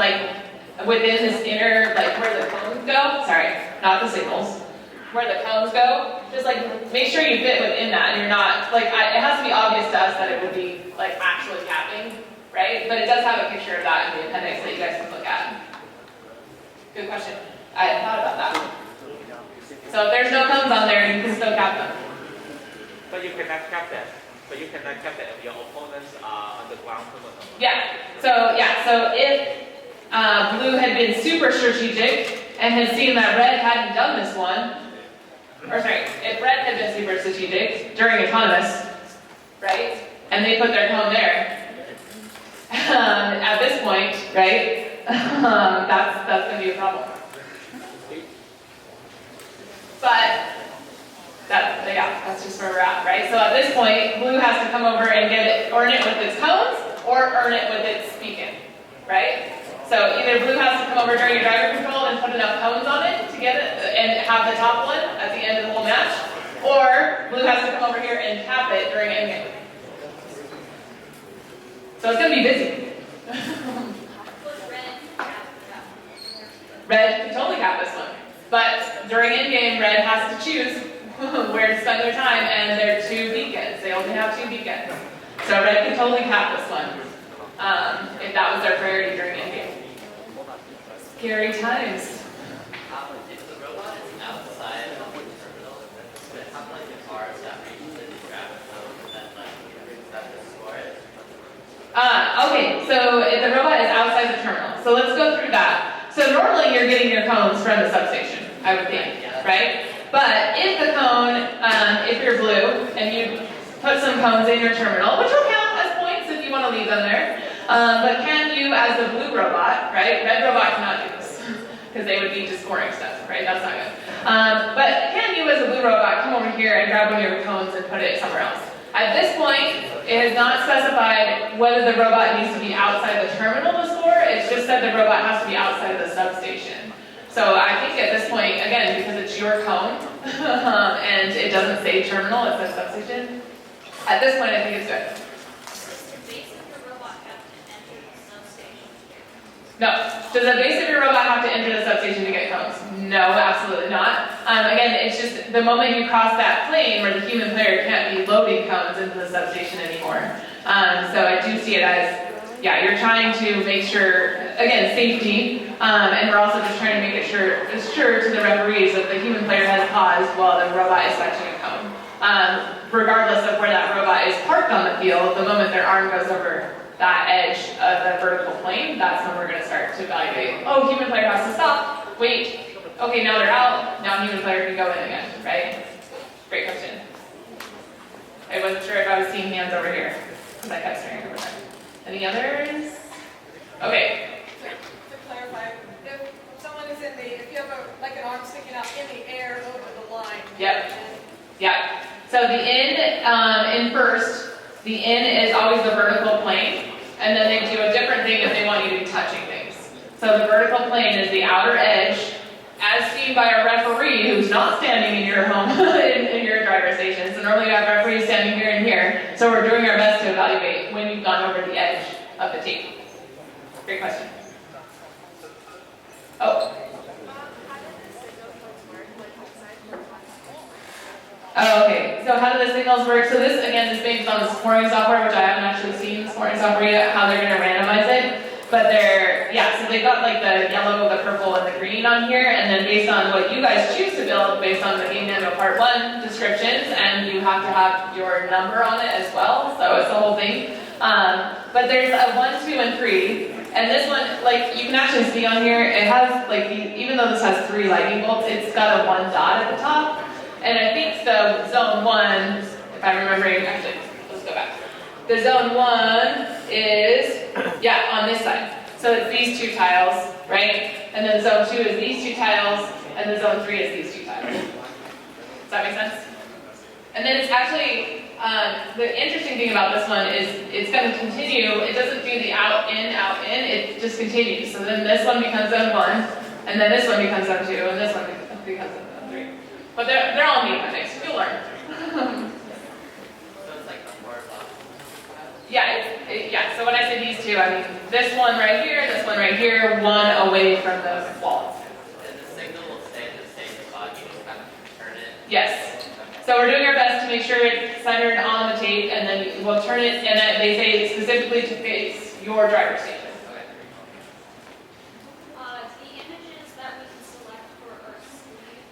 within this inner, where the cones go. Sorry, not the signals. Where the cones go, just make sure you fit within that, and you're not, it has to be obvious to us that it would be, actually capping, right? But it does have a picture of that in the appendix that you guys can look at. Good question. I hadn't thought about that. So if there's no cones on there, you can still cap them. But you cannot cap that. But you cannot cap that if your opponents are on the ground terminal. Yeah. So if blue had been super strategic and had seen that red hadn't done this one, or sorry, if red had been super strategic during autonomous, right, and they put their cone there, at this point, right, that's going to be a problem. But that's just where we're at, right? So at this point, blue has to come over and earn it with its cones or earn it with its beacon, right? So either blue has to come over during your driver control and put enough cones on it to get it and have the top one at the end of the whole match, or blue has to come over here and cap it during endgame. So it's going to be busy. Red can totally cap this one, but during endgame, red has to choose where to spend their time, and they're 2 beacons. They only have 2 beacons. So red can totally cap this one, if that was their priority during endgame. Scary times. If the robot is outside of the terminal, would it have the cars that reaches in the grab and then brings that to score it? Okay, so if the robot is outside the terminal. So let's go through that. So normally you're getting your cones from the substation, I would think, right? But if the cone, if you're blue, and you put some cones in your terminal, which will count as points if you want to leave them there, but can you, as the blue robot, right? Red robot cannot do this, because they would be just scoring stuff, right? That's not good. But can you, as a blue robot, come over here and grab one of your cones and put it somewhere else? At this point, it has not specified whether the robot needs to be outside the terminal to score. It's just said the robot has to be outside of the substation. So I think at this point, again, because it's your cone, and it doesn't say terminal, it says substation, at this point I think it's good. No. Does the base of your robot have to enter the substation to get cones? No, absolutely not. Again, it's just the moment you cross that plane where the human player can't be loading cones into the substation anymore. So I do see it as, yeah, you're trying to make sure, again, safety, and we're also just trying to make it sure to the referees that the human player has paused while the robot is fetching a cone. Regardless of where that robot is parked on the field, the moment their arm goes over that edge of the vertical plane, that's when we're going to start to evaluate, oh, human player has to stop, wait, okay, now they're out, now human player can go in again, right? Great question. I wasn't sure if I was seeing hands over here, because I kept staring over there. Any others? Okay. To clarify, if someone is if you have an arm sticking out in the air over the line. Yep. Yep. So the in first, the in is always the vertical plane, and then they do a different thing if they want you to be touching things. So the vertical plane is the outer edge, as seen by a referee who's not standing in your home, in your driver station. So normally you have referees standing here and here, so we're doing our best to evaluate when you've gone over the edge of the tape. Great question. Oh. Oh, okay. So how do the signals work? So this, again, is based on the scoring software, which I haven't actually seen the scoring software yet, how they're going to randomize it. But so they've got like the yellow, the purple, and the green on here, and then based on what you guys choose to build, based on the Game Manual Part 1 descriptions, and you have to have your number on it as well, so it's the whole thing. But there's a 1, 2, and 3, and this one, you can actually see on here, it has, even though this has 3 lightning bolts, it's got a 1 dot at the top, and I think the zone 1, if I'm remembering, actually, let's go back. The zone 1 is, on this side. So it's these 2 tiles, right? And then zone 2 is these 2 tiles, and then zone 3 is these 2 tiles. Does that make sense? And then it's actually, the interesting thing about this one is it's going to continue. It doesn't do the out, in, it just continues. So then this one becomes zone 1, and then this one becomes zone 2, and this one becomes zone 3. But they're all neat, I think, so you'll learn. so when I say these two, I mean this one right here, one away from the wall. And the signal will stay in the same spot, you just kind of turn it. Yes. So we're doing our best to make sure it's centered on the tape, and then we'll turn it, and then they say specifically to face your driver's seat. The images that we can select for our sleeve,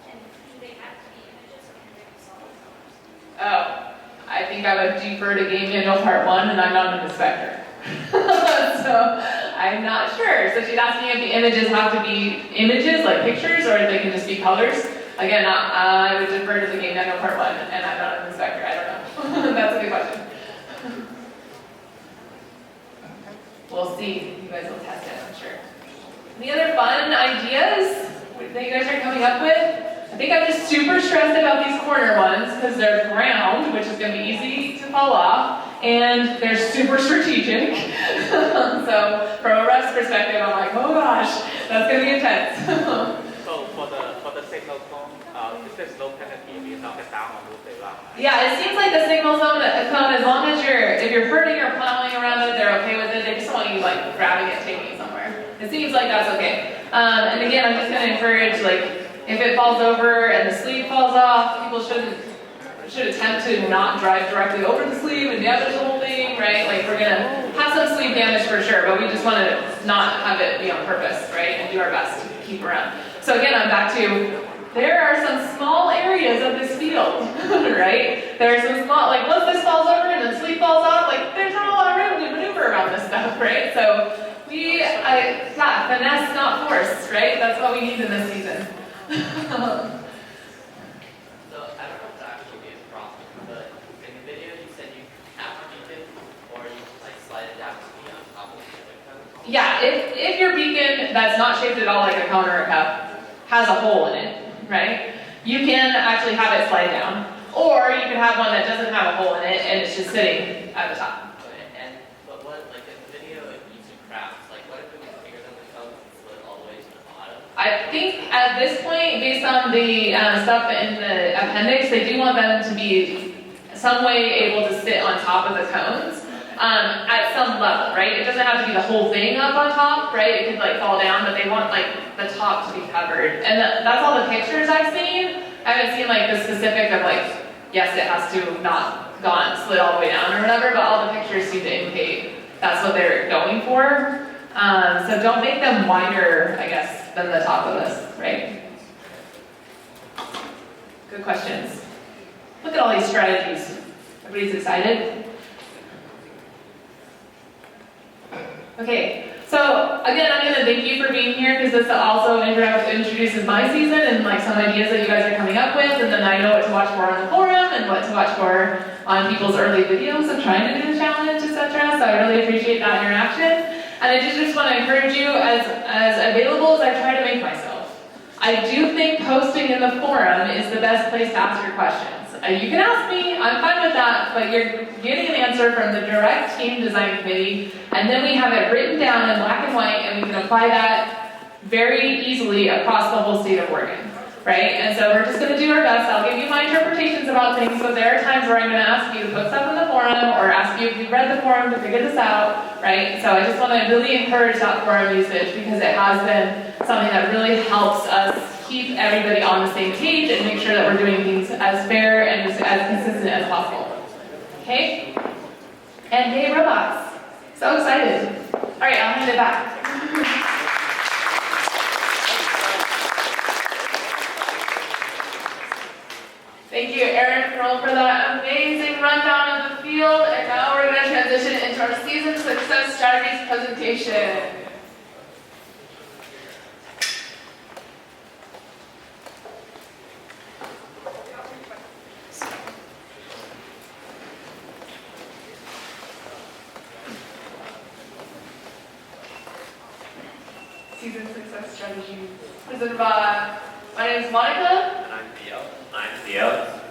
do they have to be images or can they be solid colors? Oh, I think I would defer to game manual part 1, and I'm not an inspector. So I'm not sure. So she's asking if the images have to be images, like pictures, or if they can just be colors. Again, I would defer to the game manual part 1, and I'm not an inspector. I don't know. That's a good question. We'll see. You guys will test it, I'm sure. Any other fun ideas that you guys are coming up with? I think I'm just super stressed about these corner ones because they're round, which is going to be easy to fall off, and they're super strategic. So from a ref's perspective, I'm like, oh gosh, that's going to be intense. So for the signal cone, there's no penalty if you knock it down or move it around. Yeah, it seems like the signal zone, as long as if you're hurting or plowing around it, they're okay with it. They just don't want you like grabbing it, taking it somewhere. It seems like that's okay. And again, I'm just going to encourage, like, if it falls over and the sleeve falls off, people should attempt to not drive directly over the sleeve and damage the whole thing, right? Like, we're going to have some sleeve damage for sure, but we just want to not have it be on purpose, right? And do our best to keep around. So again, I'm back to, there are some small areas of this field, right? There are some small, like once this falls over and the sleeve falls off, like there's not a lot of room to maneuver around this stuff, right? So finesse, not force, right? That's what we need in this season. So I don't know if that actually be a problem, but in the video you said you have a beacon, or you like slide it down to be on top of the other cone. Yeah, if your beacon that's not shaped at all like a cone or a cup has a hole in it, right? You can actually have it slide down, or you can have one that doesn't have a hole in it and it's just sitting at the top. But what, like in the video, if you use crafts, like what if it was bigger than the cone and slid all the way to the bottom? I think at this point, based on the stuff in the appendix, they do want them to be some way able to sit on top of the cones at some level, right? It doesn't have to be the whole thing up on top, right? It could like fall down, but they want like the top to be covered. And that's all the pictures I've seen. I haven't seen like the specific of like, yes, it has to have not slid all the way down or whatever, but all the pictures seem to indicate that's what they're going for. So don't make them wider, I guess, than the top of this, right? Good questions. Look at all these strategies. Everybody's excited? Okay, so again, I'm going to thank you for being here because this also introduces my season and like some ideas that you guys are coming up with, and then I know what to watch for on the forum and what to watch for on people's early videos of trying to do the challenge, etc. So I really appreciate that interaction. And I just want to encourage you, as available as I try to make myself, I do think posting in the forum is the best place to ask your questions. You can ask me, I'm fine with that, but you're getting an answer from the direct team design committee, and then we have it written down in black and white, and we can apply that very easily across the whole state of Oregon, right? And so we're just going to do our best. I'll give you my interpretations about things, but there are times where I'm going to ask you to put stuff in the forum, or ask you if you read the forum to figure this out, right? So I just want to really encourage that forum usage, because it has been something that really helps us keep everybody on the same page and make sure that we're doing things as fair and as consistent as possible. Okay? And hey, robots. So excited. All right, I'll hand it back. Thank you, Erin Kroll, for that amazing rundown of the field. And now we're going to transition into our season success strategies presentation. Season success strategy presented by, my name is Monica. And I'm Theo. I'm Theo.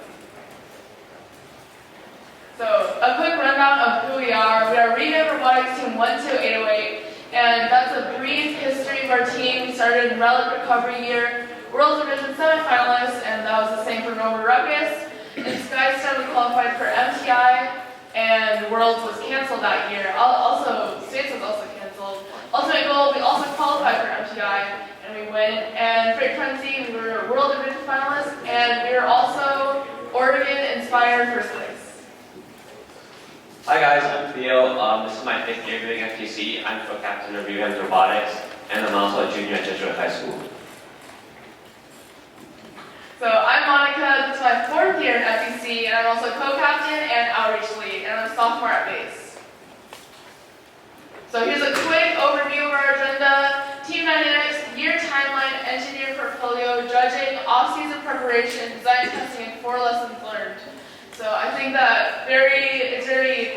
So a quick rundown of who we are. We are RevAmped Robotics Team 12808, and that's a brief history of our team. We started in Relic Recovery Year, World Division semifinalists, and that was the same for Nova Ruckus. In Skystar, we qualified for MTI, and Worlds was canceled that year. Also, States was also canceled. Ultimate goal, we also qualified for MTI, and we went. And Freight Frenzy, we were World Division finalists, and we were also Oregon-inspired first place. Hi guys, I'm Theo. This is my 5th year doing FTC. I'm co-captain of RevAmped Robotics, and I'm also a junior at Jesuit High School. So I'm Monica, this is my 4th year in FTC, and I'm also co-captain and outreach lead, and I'm a sophomore at base. So here's a quick overview of our agenda. Team dynamics, year timeline, engineer portfolio, judging, off-season preparation, design testing, and 4 lessons learned. So I think that it's very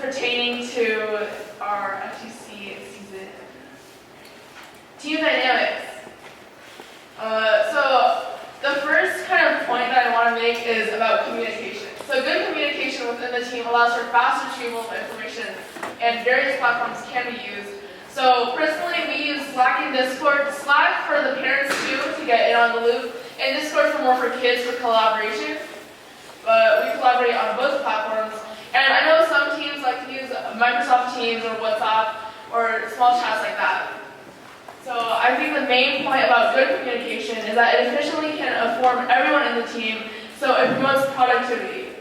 pertaining to our FTC season. Team dynamics. So the first kind of point that I want to make is about communication. So good communication within the team allows for fast retrieval of information, and various platforms can be used. So personally, we use Slack and Discord. Slack for the parents too, to get in on the loop, and Discord for more for kids for collaboration. But we collaborate on both platforms. And I know some teams like to use Microsoft Teams or WhatsApp or small chats like that. So I think the main point about good communication is that it efficiently can inform everyone in the team, so it promotes productivity.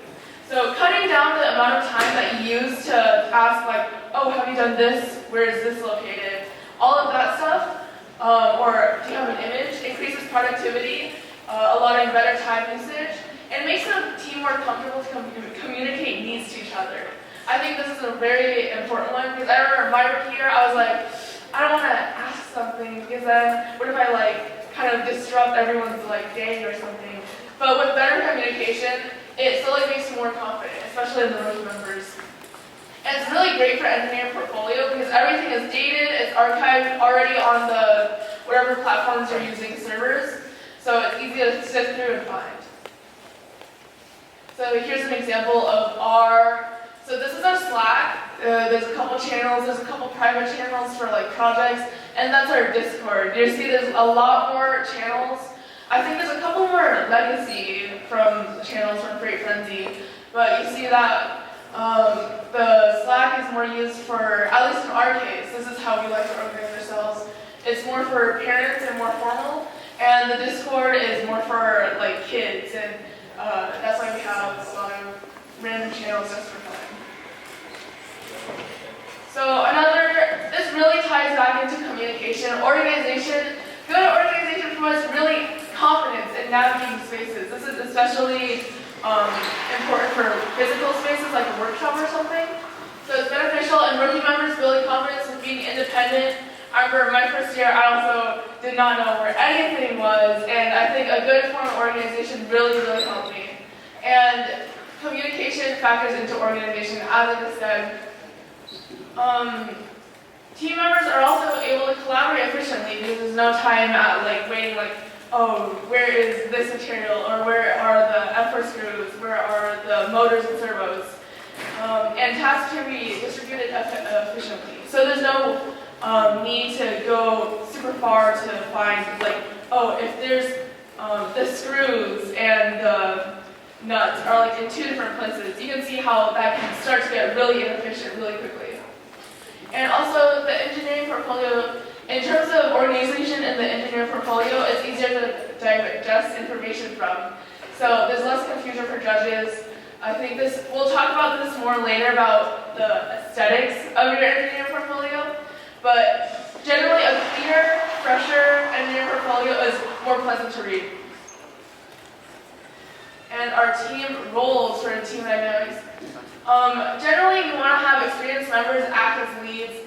So cutting down the amount of time that you use to ask like, oh, have you done this? Where is this located? All of that stuff, or do you have an image, increases productivity, allowing better time usage, and makes the team more comfortable to communicate needs to each other. I think this is a very important one, because I remember my rookie year, I was like, I don't want to ask something, because then what if I like kind of disrupt everyone's like day or something? But with better communication, it slowly makes you more confident, especially in the rookie members. And it's really great for engineering portfolio because everything is dated, it's archived already on the whatever platforms you're using servers, so it's easy to sift through and find. So here's an example of so this is our Slack. There's a couple channels, there's a couple private channels for like projects, and that's our Discord. You see there's a lot more channels. I think there's a couple more legacy from channels from Freight Frenzy, but you see that the Slack is more used for, at least in our case, this is how we like to organize ourselves. It's more for parents and more formal, and the Discord is more for like kids, and that's why we have a lot of random channels just for fun. So this really ties back into communication. Good organization promotes really confidence in navigating spaces. This is especially important for physical spaces like a workshop or something. So it's beneficial, and rookie members building confidence with being independent. I remember my first year, I also did not know where anything was, and I think a good form of organization really helped me. And communication factors into organization, as I said. Team members are also able to collaborate efficiently because there's no time at like waiting like, oh, where is this material, or where are the F4 screws, where are the motors and servos. And tasks can be distributed efficiently. So there's no need to go super far to find like, oh, if there's the screws and the nuts are like in 2 different places, you can see how that can start to get really inefficient really quickly. And also the engineering portfolio, in terms of organization in the engineering portfolio, it's easier to digest information from. So there's less confusion for judges. I think we'll talk about this more later about the aesthetics of your engineering portfolio, but generally a cleaner, fresher engineering portfolio is more pleasant to read. And our team roles for team dynamics. Generally, you want to have experienced members act as leads.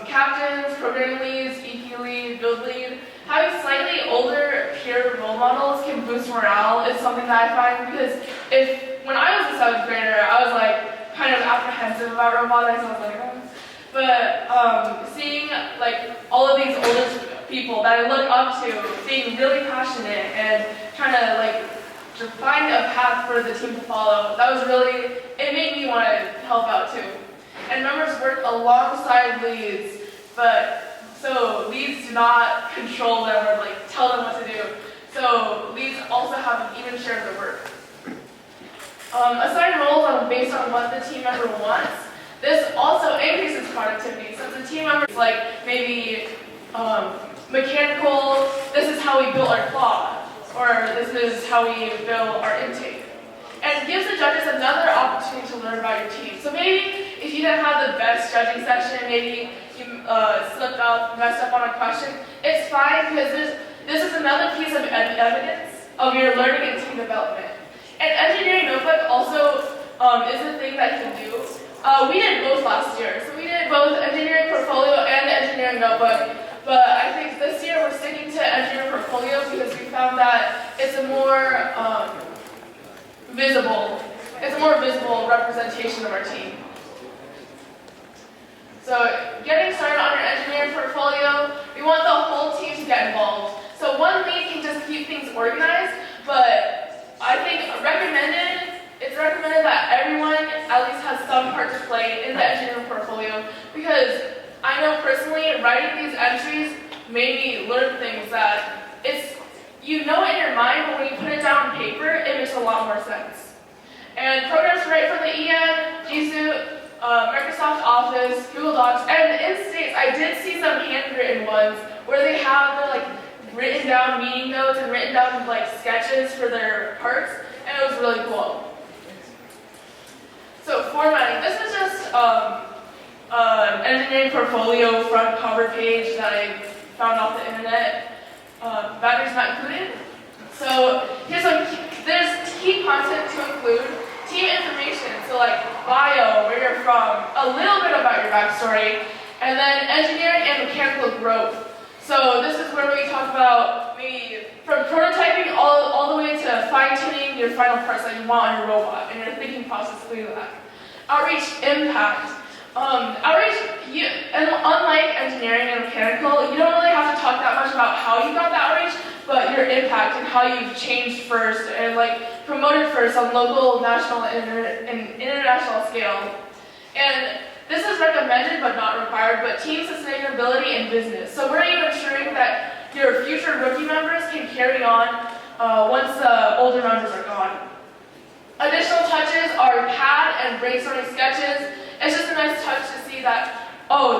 Captains, programming leads, EP lead, build lead. Having slightly older peer role models can boost morale is something that I find, because when I was a 7th grader, I was like kind of apprehensive about robotics. I was like, oh. But seeing like all of these older people that I look up to, being really passionate and trying to like to find a path for the team to follow, it made me want to help out too. And members work alongside leads, so leads do not control them or like tell them what to do. So leads also have an even share of the work. Assign roles based on what the team member wants. This also increases productivity, since the team member is like maybe mechanical, this is how we built our claw, or this is how we build our intake. And gives the judges another opportunity to learn about your team. So maybe if you didn't have the best judging session, maybe you slipped up, messed up on a question, it's fine because this is another piece of evidence of your learning and team development. And engineering notebook also is a thing that you can do. We did both last year. So we did both engineering portfolio and engineering notebook. But I think this year we're sticking to engineering portfolio because we found that it's a more visible representation of our team. So getting started on your engineering portfolio, we want the whole team to get involved. So one lead can just keep things organized, but I think it's recommended that everyone at least has some part to play in the engineering portfolio, because I know personally writing these entries made me learn things that you know in your mind, but when you put it down on paper, it makes a lot more sense. And programs to write for the EN, G Suite, Microsoft Office, Google Docs, and in States, I did see some handwritten ones where they have their written down meeting notes and written down sketches for their parts, and it was really cool. So formatting, this is just an engineering portfolio front cover page that I found off the internet. Batteries not included. So there's key content to include. Team information, so bio, where you're from, a little bit about your backstory, and then engineering and mechanical growth. So this is where we talk about maybe from prototyping all the way to fine-tuning your final parts that you want on your robot, and your thinking process through that. Outreach impact. Unlike engineering and mechanical, you don't really have to talk that much about how you got the outreach, but your impact and how you've changed first and promoted first on local, national, and international scale. And this is recommended but not required, but team sustainability and business. So where are you ensuring that your future rookie members can carry on once the older members are gone? Additional touches are CAD and brainstorming sketches. It's just a nice touch to see that,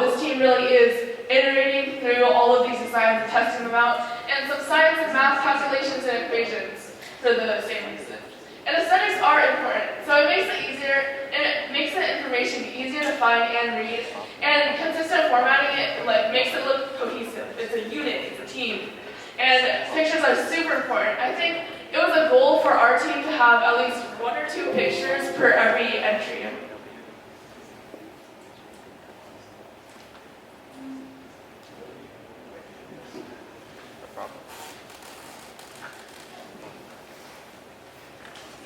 this team really is iterating through all of these designs and testing them out, and some science and math calculations and equations for the same reason. And aesthetics are important, so it makes it easier, and it makes the information easier to find and read, and consistent formatting makes it look cohesive. It's a unit, it's a team. And pictures are super important. I think it was a goal for our team to have at least 1 or 2 pictures per every entry.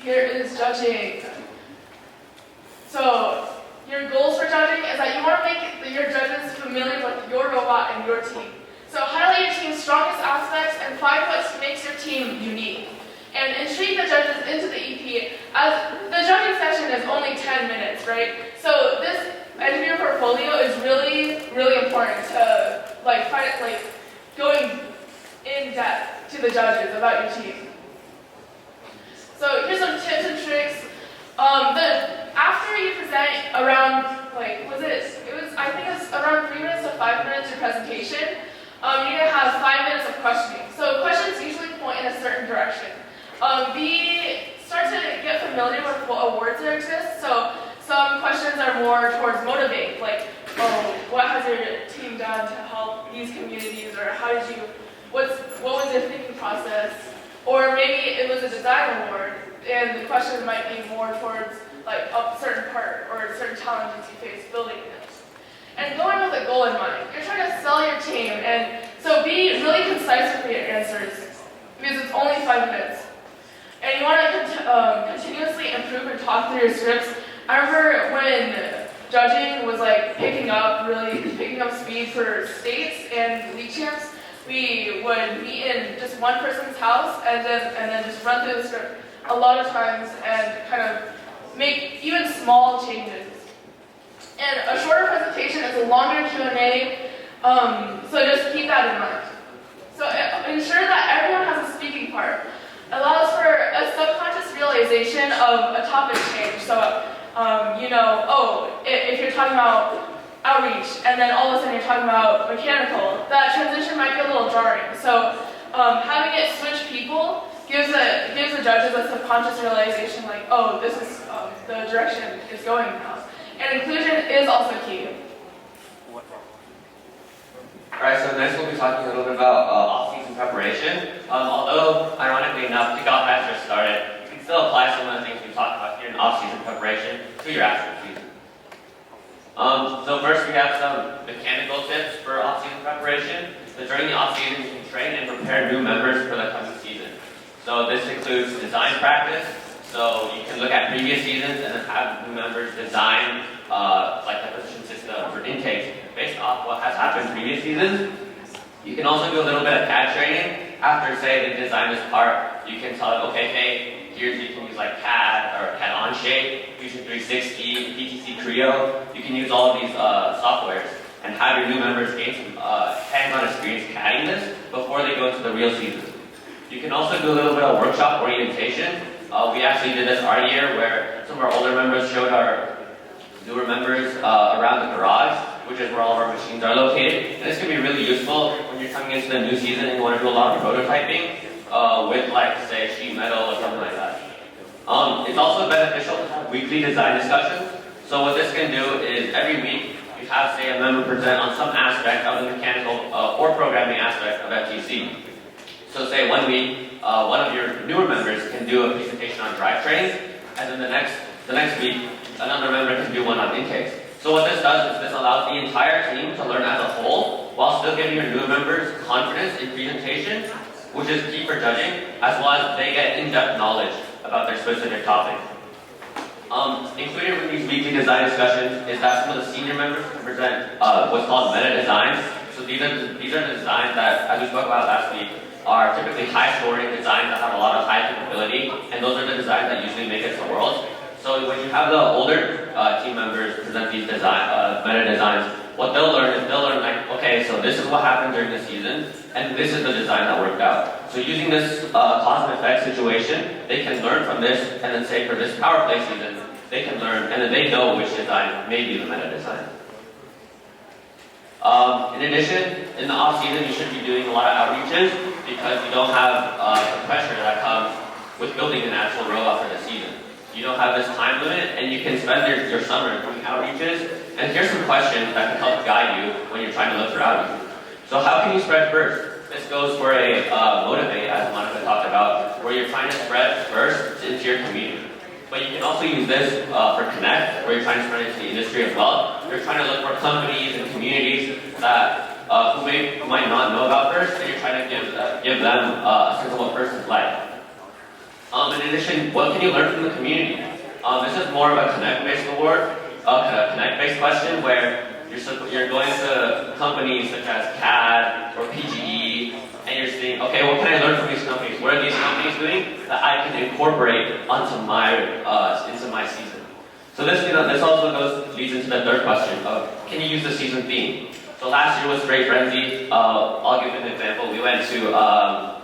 Here is judging. So your goals for judging is that you want to make your judges familiar with your robot and your team. So highlight your team's strongest aspects and find what makes your team unique. And intrigue the judges into the EP, as the judging session is only 10 minutes, right? So this engineer portfolio is really, really important to going in depth to the judges about your team. So here's some tips and tricks. After you present around I think it's around 3 minutes to 5 minutes your presentation, you're gonna have 5 minutes of questioning. So questions usually point in a certain direction. Start to get familiar with what awards there exist. So some questions are more towards motivate, what has your team done to help these communities, or what was your thinking process? Or maybe it was a design award, and the question might be more towards a certain part or certain challenges you face building it. And going with a goal in mind. You're trying to sell your team, and so be really concise with your answers, because it's only 5 minutes. And you want to continuously improve and talk through your scripts. I remember when judging was picking up speed for states and league champs, we would meet in just one person's house and then just run through the script a lot of times and kind of make even small changes. And a shorter presentation is a longer Q&A, so just keep that in mind. So ensure that everyone has a speaking part. Allows for a subconscious realization contextualization of a topic change. So, if you're talking about outreach, and then all of a sudden you're talking about mechanical, that transition might be a little jarring. So, having it switch people gives the judges a subconscious realization, like, oh, this is the direction it's going now. And inclusion is also key. Alright, so next we'll be talking a little bit about off-season preparation. Although, ironically enough, kickoff has just started, you can still apply some of the things we talked about here in off-season preparation to your actual season. So first we have some mechanical tips for off-season preparation. So during the off-season, you can train and prepare new members for the coming season. So this includes design practice. So you can look at previous seasons and then have new members design like the position system for intakes based off what has happened previous seasons. You can also do a little bit of CAD training. After, say, they design this part, you can tell them, okay, hey, here's, you can use like CAD or CAD Onshape, Fusion 360, PTC Creo. You can use all of these softwares and have your new members gain some hands-on experience CADing this before they go into the real season. You can also do a little bit of workshop orientation. We actually did this our year where some of our older members showed our newer members around the garage, which is where all of our machines are located. And this can be really useful when you're coming into the new season and you want to do a lot of prototyping with, like, say, sheet metal or something like that. It's also beneficial to have weekly design discussions. So what this can do is every week you have, say, a member present on some aspect of the mechanical or programming aspect of FTC. So say 1 week, one of your newer members can do a presentation on drivetrains, and then the next week, another member can do one on intakes. So what this does is this allows the entire team to learn as a whole, while still giving your new members confidence in presentation, which is key for judging, as well as they get in-depth knowledge about their specific topic. Included with these weekly design discussions is that some of the senior members can present what's called meta designs. So these are the designs that, as we spoke about last week, are typically high-scoring designs that have a lot of high capability, and those are the designs that usually make it to Worlds. So when you have the older team members present these meta designs, what they'll learn is like, okay, so this is what happened during the season, and this is the design that worked out. So using this cause and effect situation, they can learn from this, and then say for this POWERPLAY season, they can learn, and then they know which design may be the meta design. In addition, in the off-season, you should be doing a lot of outreaches because you don't have the pressure that comes with building an actual robot for the season. You don't have this time limit, and you can spend your summer doing outreaches. And here's some questions that can help guide you when you're trying to look for outreaches. So how can you spread first? This goes for a motivate, as Monica talked about, where you're trying to spread first into your community. But you can also use this for Connect, where you're trying to spread into the industry as well. You're trying to look for companies and communities that who might not know about FIRST, and you're trying to give them a sense of what FIRST is like. In addition, what can you learn from the community? This is more of a Connect-based award, Connect-based question, where you're going to companies such as CAD or PGE, and you're seeing, okay, what can I learn from these companies? What are these companies doing that I can incorporate onto into my season? So this also leads into the third question of, can you use the season theme? So last year was Freight Frenzy. I'll give an example. We went to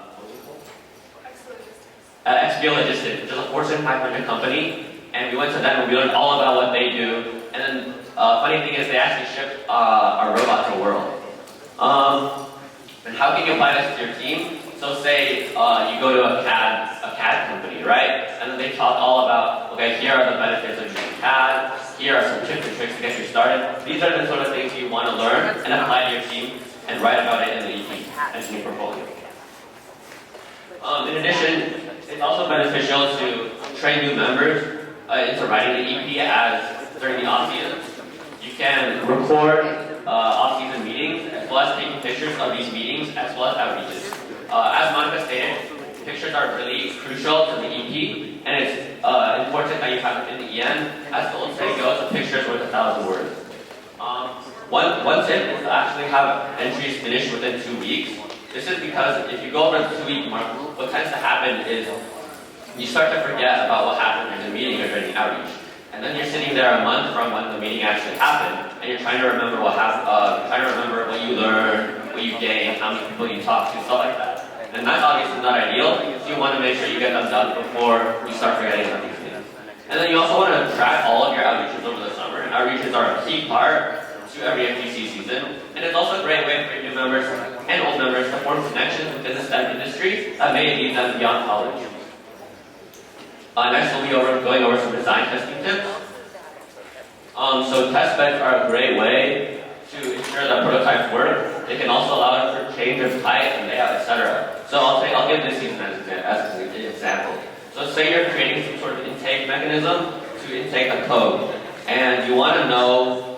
XPO Logistics, which is a Fortune 500 company, and we went to them and we learned all about what they do. And then, funny thing is, they actually shipped our robot to World. And how can you apply this to your team? So say you go to a CAD company, right? And then they talk all about, okay, here are the benefits of using CAD. Here are some tips and tricks to get you started. These are the sort of things you want to learn and apply to your team and write about it in the EP and team portfolio. In addition, it's also beneficial to train new members into writing the EP as during the off-season. You can record off-season meetings as well as taking pictures of these meetings as well as outreaches. As Monica stated, pictures are really crucial to the EP, and it's important that you have it in the EN. As the old saying goes, a picture is worth 1,000 words. One tip is to actually have entries finished within 2 weeks. This is because if you go over the 2-week mark, what tends to happen is you start to forget about what happened in the meeting or during the outreach. And then you're sitting there a month from when the meeting actually happened, and you're trying to remember what happened, trying to remember what you learned, what you gained, how many people you talked to, stuff like that. And that's obviously not ideal, so you want to make sure you get them done before you start forgetting about these things. And then you also want to track all of your outreaches over the summer. Outreaches are a key part to every FTC season, and it's also a great way for new members and old members to form connections within the STEM industry that may lead them beyond college. Next, we'll be going over some design testing tips. So test beds are a great way to ensure that prototypes work. They can also allow for change of height and layout, etc. So I'll give this as an example. So say you're creating some sort of intake mechanism to intake a code, and you want to know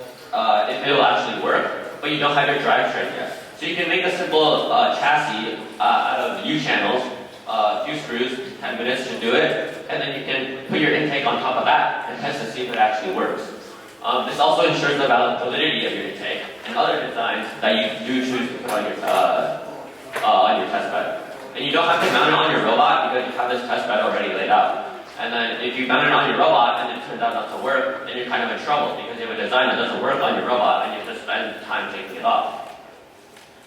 if it will actually work, but you don't have your drivetrain yet. So you can make a simple chassis out of U-channels, a few screws, 10 minutes to do it, and then you can put your intake on top of that and test to see if it actually works. This also ensures the validity of your intake and other designs that you do choose to put on your test bed. And you don't have to mount it on your robot because you have this test bed already laid out. And then if you mount it on your robot and it turns out not to work, then you're kind of in trouble because you have a design that doesn't work on your robot and you have to spend time taking it off.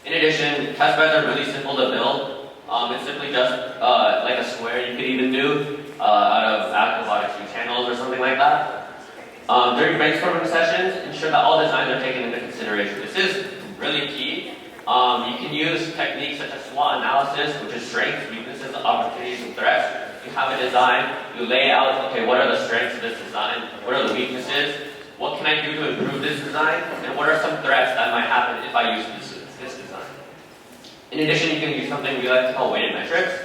In addition, test beds are really simple to build. It's simply just like a square you could even do out of Robotics channels or something like that. During brainstorming sessions, ensure that all designs are taken into consideration. This is really key. You can use techniques such as SWOT analysis, which is strengths, weaknesses, opportunities, and threats. You have a design, you lay out, okay, what are the strengths of this design? What are the weaknesses? What can I do to improve this design? And what are some threats that might happen if I use this design? In addition, you can use something we like to call weighted metrics.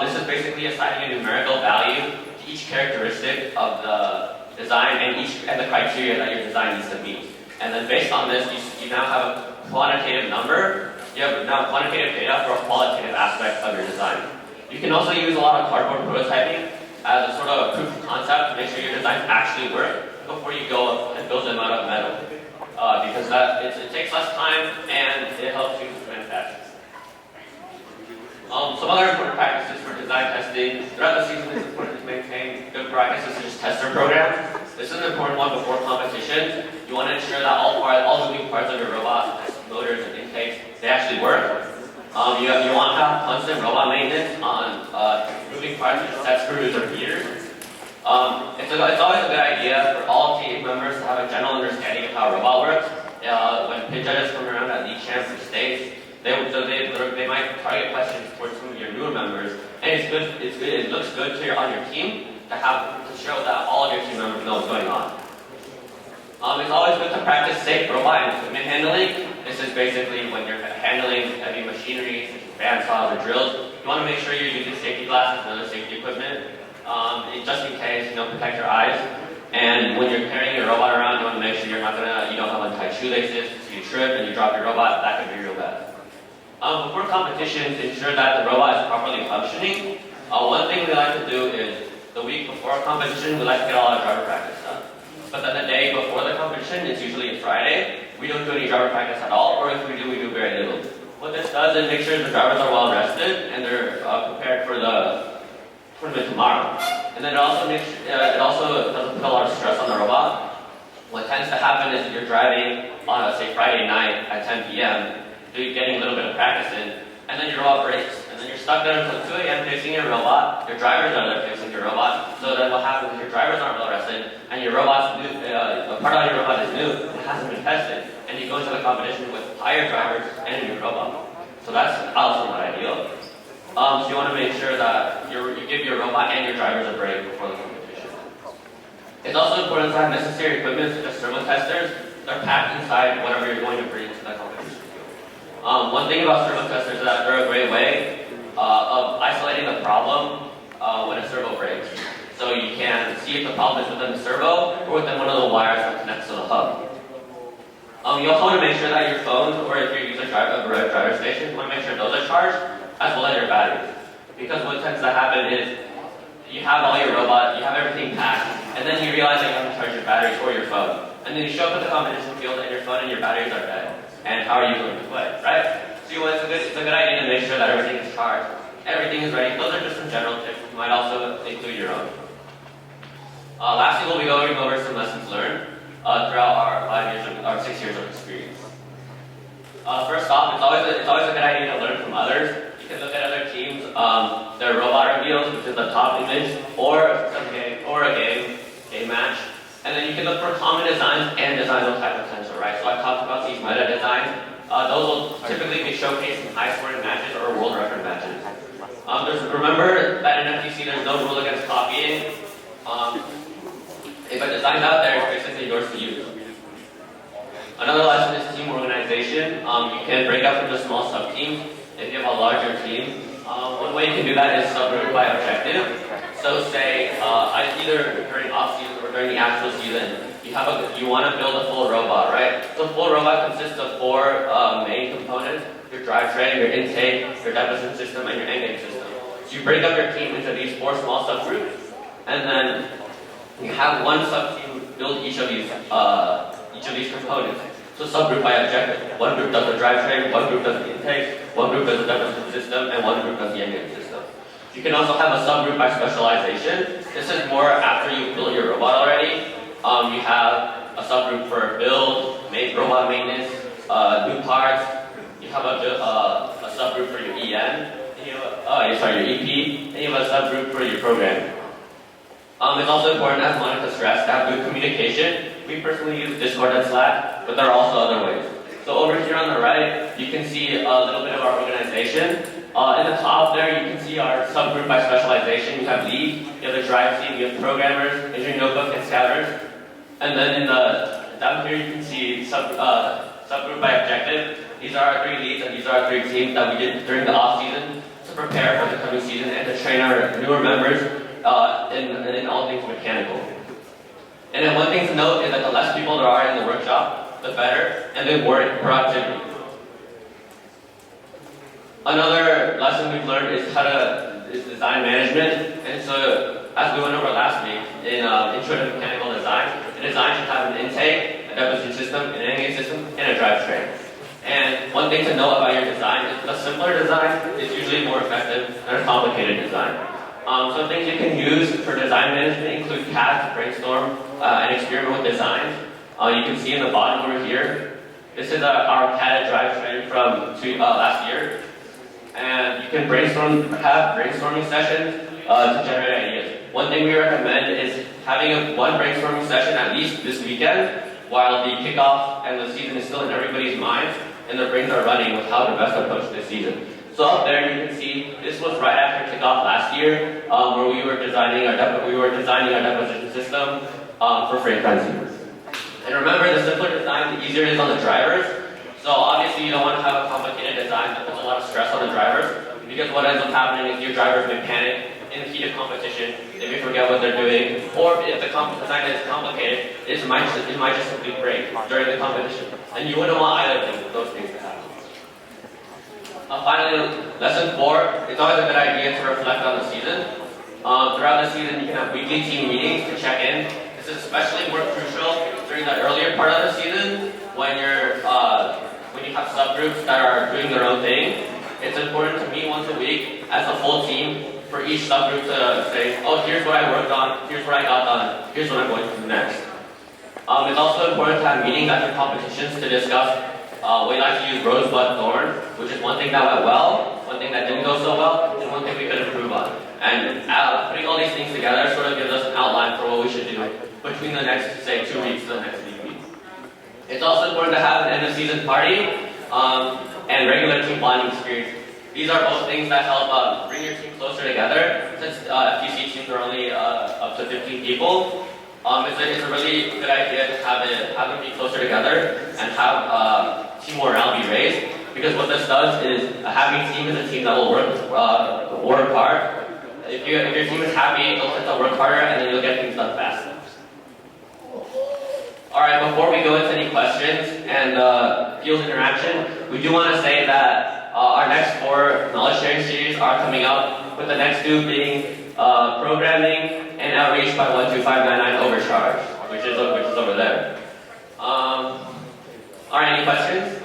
This is basically assigning a numerical value to each characteristic of the design and the criteria that your design needs to meet. And then based on this, you now have a quantitative number. You have now quantitative data for a qualitative aspect of your design. You can also use a lot of cardboard prototyping as a sort of a proof of concept to make sure your designs actually work before you go and build them out of metal. Because it takes less time and it helps you manufacture. Some other important practices for design testing throughout the season is important to maintain good practices such as tester programs. This is an important one before competitions. You want to ensure that all moving parts of your robot, motors and intakes, they actually work. You want to have constant robot maintenance on moving parts such as set screws or gears. It's always a good idea for all team members to have a general understanding of how a robot works. When pit judges come around at each champs or states, they might target questions towards some of your newer members, and it looks good on your team to show that all of your team members know what's going on. It's always good to practice safe robot and equipment handling. This is basically when you're handling heavy machinery, such as bandsaws or drills. You want to make sure you're using safety glasses and other safety equipment, just in case, protect your eyes. And when you're carrying your robot around, you want to make sure you don't have untied shoelaces. So you trip and you drop your robot, that could be real bad. Before competitions, ensure that the robot is properly functioning. One thing we like to do is, the week before a competition, we like to get a lot of driver practice done. But then the day before the competition, it's usually a Friday, we don't do any driver practice at all, or if we do very little. What this does is make sure the drivers are well rested and they're prepared for the tournament tomorrow. And then it also doesn't put a lot of stress on the robot. What tends to happen is you're driving on, say, Friday night at 10 p.m., getting a little bit of practice in, and then your robot breaks. And then you're stuck there until 2 a.m. fixing your robot, your drivers are there fixing your robot, so then what happens is your drivers aren't well rested, and your robot's new, a part of your robot is new, it hasn't been tested, and you go into the competition with tired drivers and a new robot. So that's also not ideal. So you want to make sure that you give your robot and your drivers a break before the competition. It's also important to have necessary equipment such as thermal testers. They're packed inside whatever you're going to bring to the competition. One thing about servo testers is that they're a great way of isolating the problem when a servo breaks. So you can see if the problem is within the servo or within one of the wires that connects to the hub. You also want to make sure that your phones, or if you use a driver station, you want to make sure those are charged, as well as your batteries. Because what tends to happen is you have all your robot, you have everything packed, and then you realize that you haven't charged your batteries or your phone. And then you show up at the competition field and your phone and your batteries are dead. And how are you going to play, right? So it's a good idea to make sure that everything is charged, everything is ready. Those are just some general tips. You might also include your own. Lastly, we'll be going over some lessons learned throughout our 6 years of experience. First off, it's always a good idea to learn from others. can look at other teams, their robot reveals, which is the top image, or a game match. And then you can look for common designs and designs of high potential, right? So I talked about these meta designs. Those will typically be showcased in high scoring matches or world record matches. Remember that in FTC there's no rule against copying. If a design's out there, it's basically yours to use. Another lesson is team organization. You can break up into small sub-teams if you have a larger team. One way you can do that is subgroup by objective. So say, either during off-season or during the actual season, you want to build a full robot, right? So a full robot consists of 4 main components: your drivetrain, your intake, your deposition system, and your endgame system. So you break up your team into these 4 small subgroups, and then you have one sub-team build each of these components. So subgroup by objective. One group does the drivetrain, one group does the intake, one group does the deposition system, and one group does the endgame system. You can also have a subgroup by specialization. This is more after you build your robot already. You have a subgroup for build, robot maintenance, new parts. You have a subgroup for your EN, and you have your EP, and you have a subgroup for your programming. It's also important, as Monica stressed, to have good communication. We personally use Discord and Slack, but there are also other ways. So over here on the right, you can see a little bit of our organization. In the top there, you can see our subgroup by specialization. You have lead, you have the drive team, you have programmers, engineering notebook, and scouters. And then down here, you can see subgroup by objective. These are our 3 leads, and these are our 3 teams that we did during the off season to prepare for the coming season and to train our newer members in all things mechanical. And then one thing to note is that the less people there are in the workshop, the better, and the more productivity. Another lesson we've learned is design management. And so, as we went over last week in Intro to Mechanical Design, a design should have an intake, a deposition system, an endgame system, and a drivetrain. And one thing to know about your design is a simpler design is usually more effective than a complicated design. Some things you can use for design management include CAD to brainstorm and experiment with designs. You can see in the bottom over here, this is our CAD drivetrain from last year. And you can have brainstorming sessions to generate ideas. One thing we recommend is having one brainstorming session at least this weekend while the kickoff and the season is still in everybody's minds and their brains are running with how to best approach this season. So up there you can see this was right after kickoff last year, where we were designing our deposition system for frame fencing. And remember, the simpler design, the easier it is on the drivers. So obviously you don't want to have a complicated design that puts a lot of stress on the drivers, because what ends up happening is your drivers may panic in the heat of competition, they may forget what they're doing, or if the design is complicated, it might just simply break during the competition. And you wouldn't want either of those things to happen. Finally, lesson 4, it's always a good idea to reflect on the season. Throughout the season, you can have weekly team meetings to check in. This is especially more crucial during the earlier part of the season when you have subgroups that are doing their own thing. It's important to meet once a week as a full team for each subgroup to say, oh, here's what I worked on, here's what I got done, here's what I'm going to do next. It's also important to have meetings after competitions to discuss. We like to use rosebud thorn, which is one thing that went well, one thing that didn't go so well, and one thing we could improve on. And putting all these things together sort of gives us an outline for what we should do between the next, say, 2 weeks to the next week. It's also important to have an end-of-season party and regular team bonding experience. These are both things that help bring your team closer together. Since FTC teams are only up to 15 people, it's a really good idea to have them be closer together and have team morale be raised. Because what this does is a happy team is a team that will work hard. If your team is happy, they'll work harder, and then you'll get things done faster. Alright, before we go into any questions and field interaction, we do want to say that our next 4 knowledge sharing series are coming up, with the next 2 being programming and outreach by 12599 overcharge, which is over there. Alright, any questions?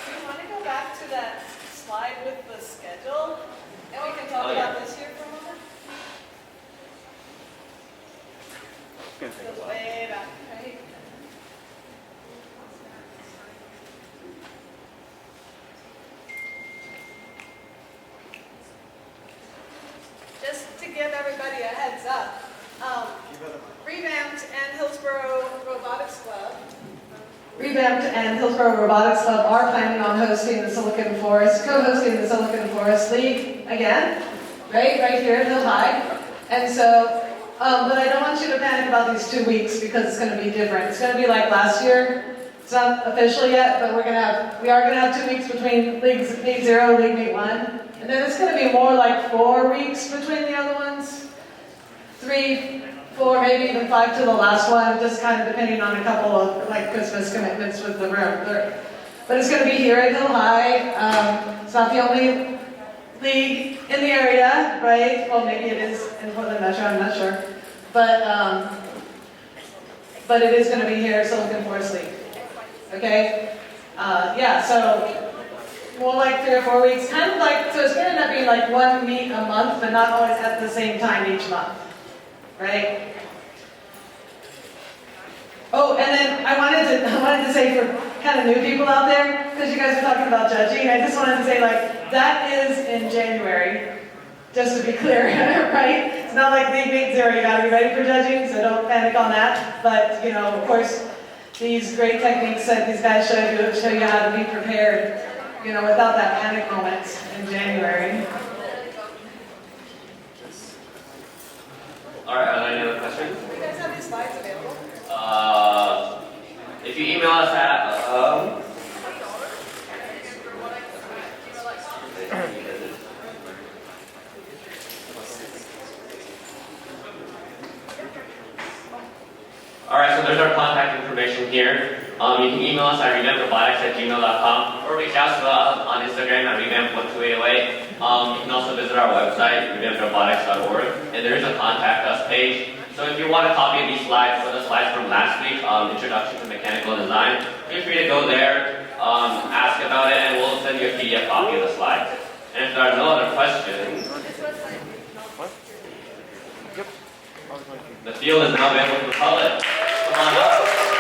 You want to go back to that slide with the schedule, and we can talk about this here for a moment? Goes way back, right? RevAmped and Hillsboro Robotics Club are planning on hosting the Silicon Forest, co-hosting the Silicon Forest League again, right here at Hill High. And so, but I don't want you to panic about these 2 weeks because it's going to be different. It's going to be like last year. It's not official yet, but we are going to have 2 weeks between League 0, League Meet 1. And then it's going to be more like 4 weeks between the other ones. 3, 4, maybe even 5 to the last one, just kind of depending on a couple of like Christmas commitments with the room. But it's going to be here at Hill High. It's not the only league in the area, right? Well, maybe it is in Portland Metro, I'm not sure. But it is going to be here at Silicon Forest League. Okay? Yeah, so more like 3 or 4 weeks. Kind of like, so it's going to end up being like 1 meet a month, but not always at the same time each month. Right? Oh, and then I wanted to say for kind of new people out there, because you guys are talking about judging, I just wanted to say like, that is in January, just to be clear, right? It's not like League Meet 0, you gotta be ready for judging, so don't panic on that. But, you know, of course, these great techniques that these guys show you how to be prepared, you know, without that panic moment in January. All right, are there any other questions? Do you guys have these slides available? If you email us at all right, so there's our contact information here. You can email us at revampedrobotics@gmail.com or reach out to us on Instagram at revamp1288. You can also visit our website, revampedrobotics.org, and there is a contact us page. So if you want a copy of these slides, or the slides from last week, Introduction to Mechanical Design, feel free to go there, ask about it, and we'll send you a PDF copy of the slides. And if there are no other questions, the field is now available to the public. Come on up.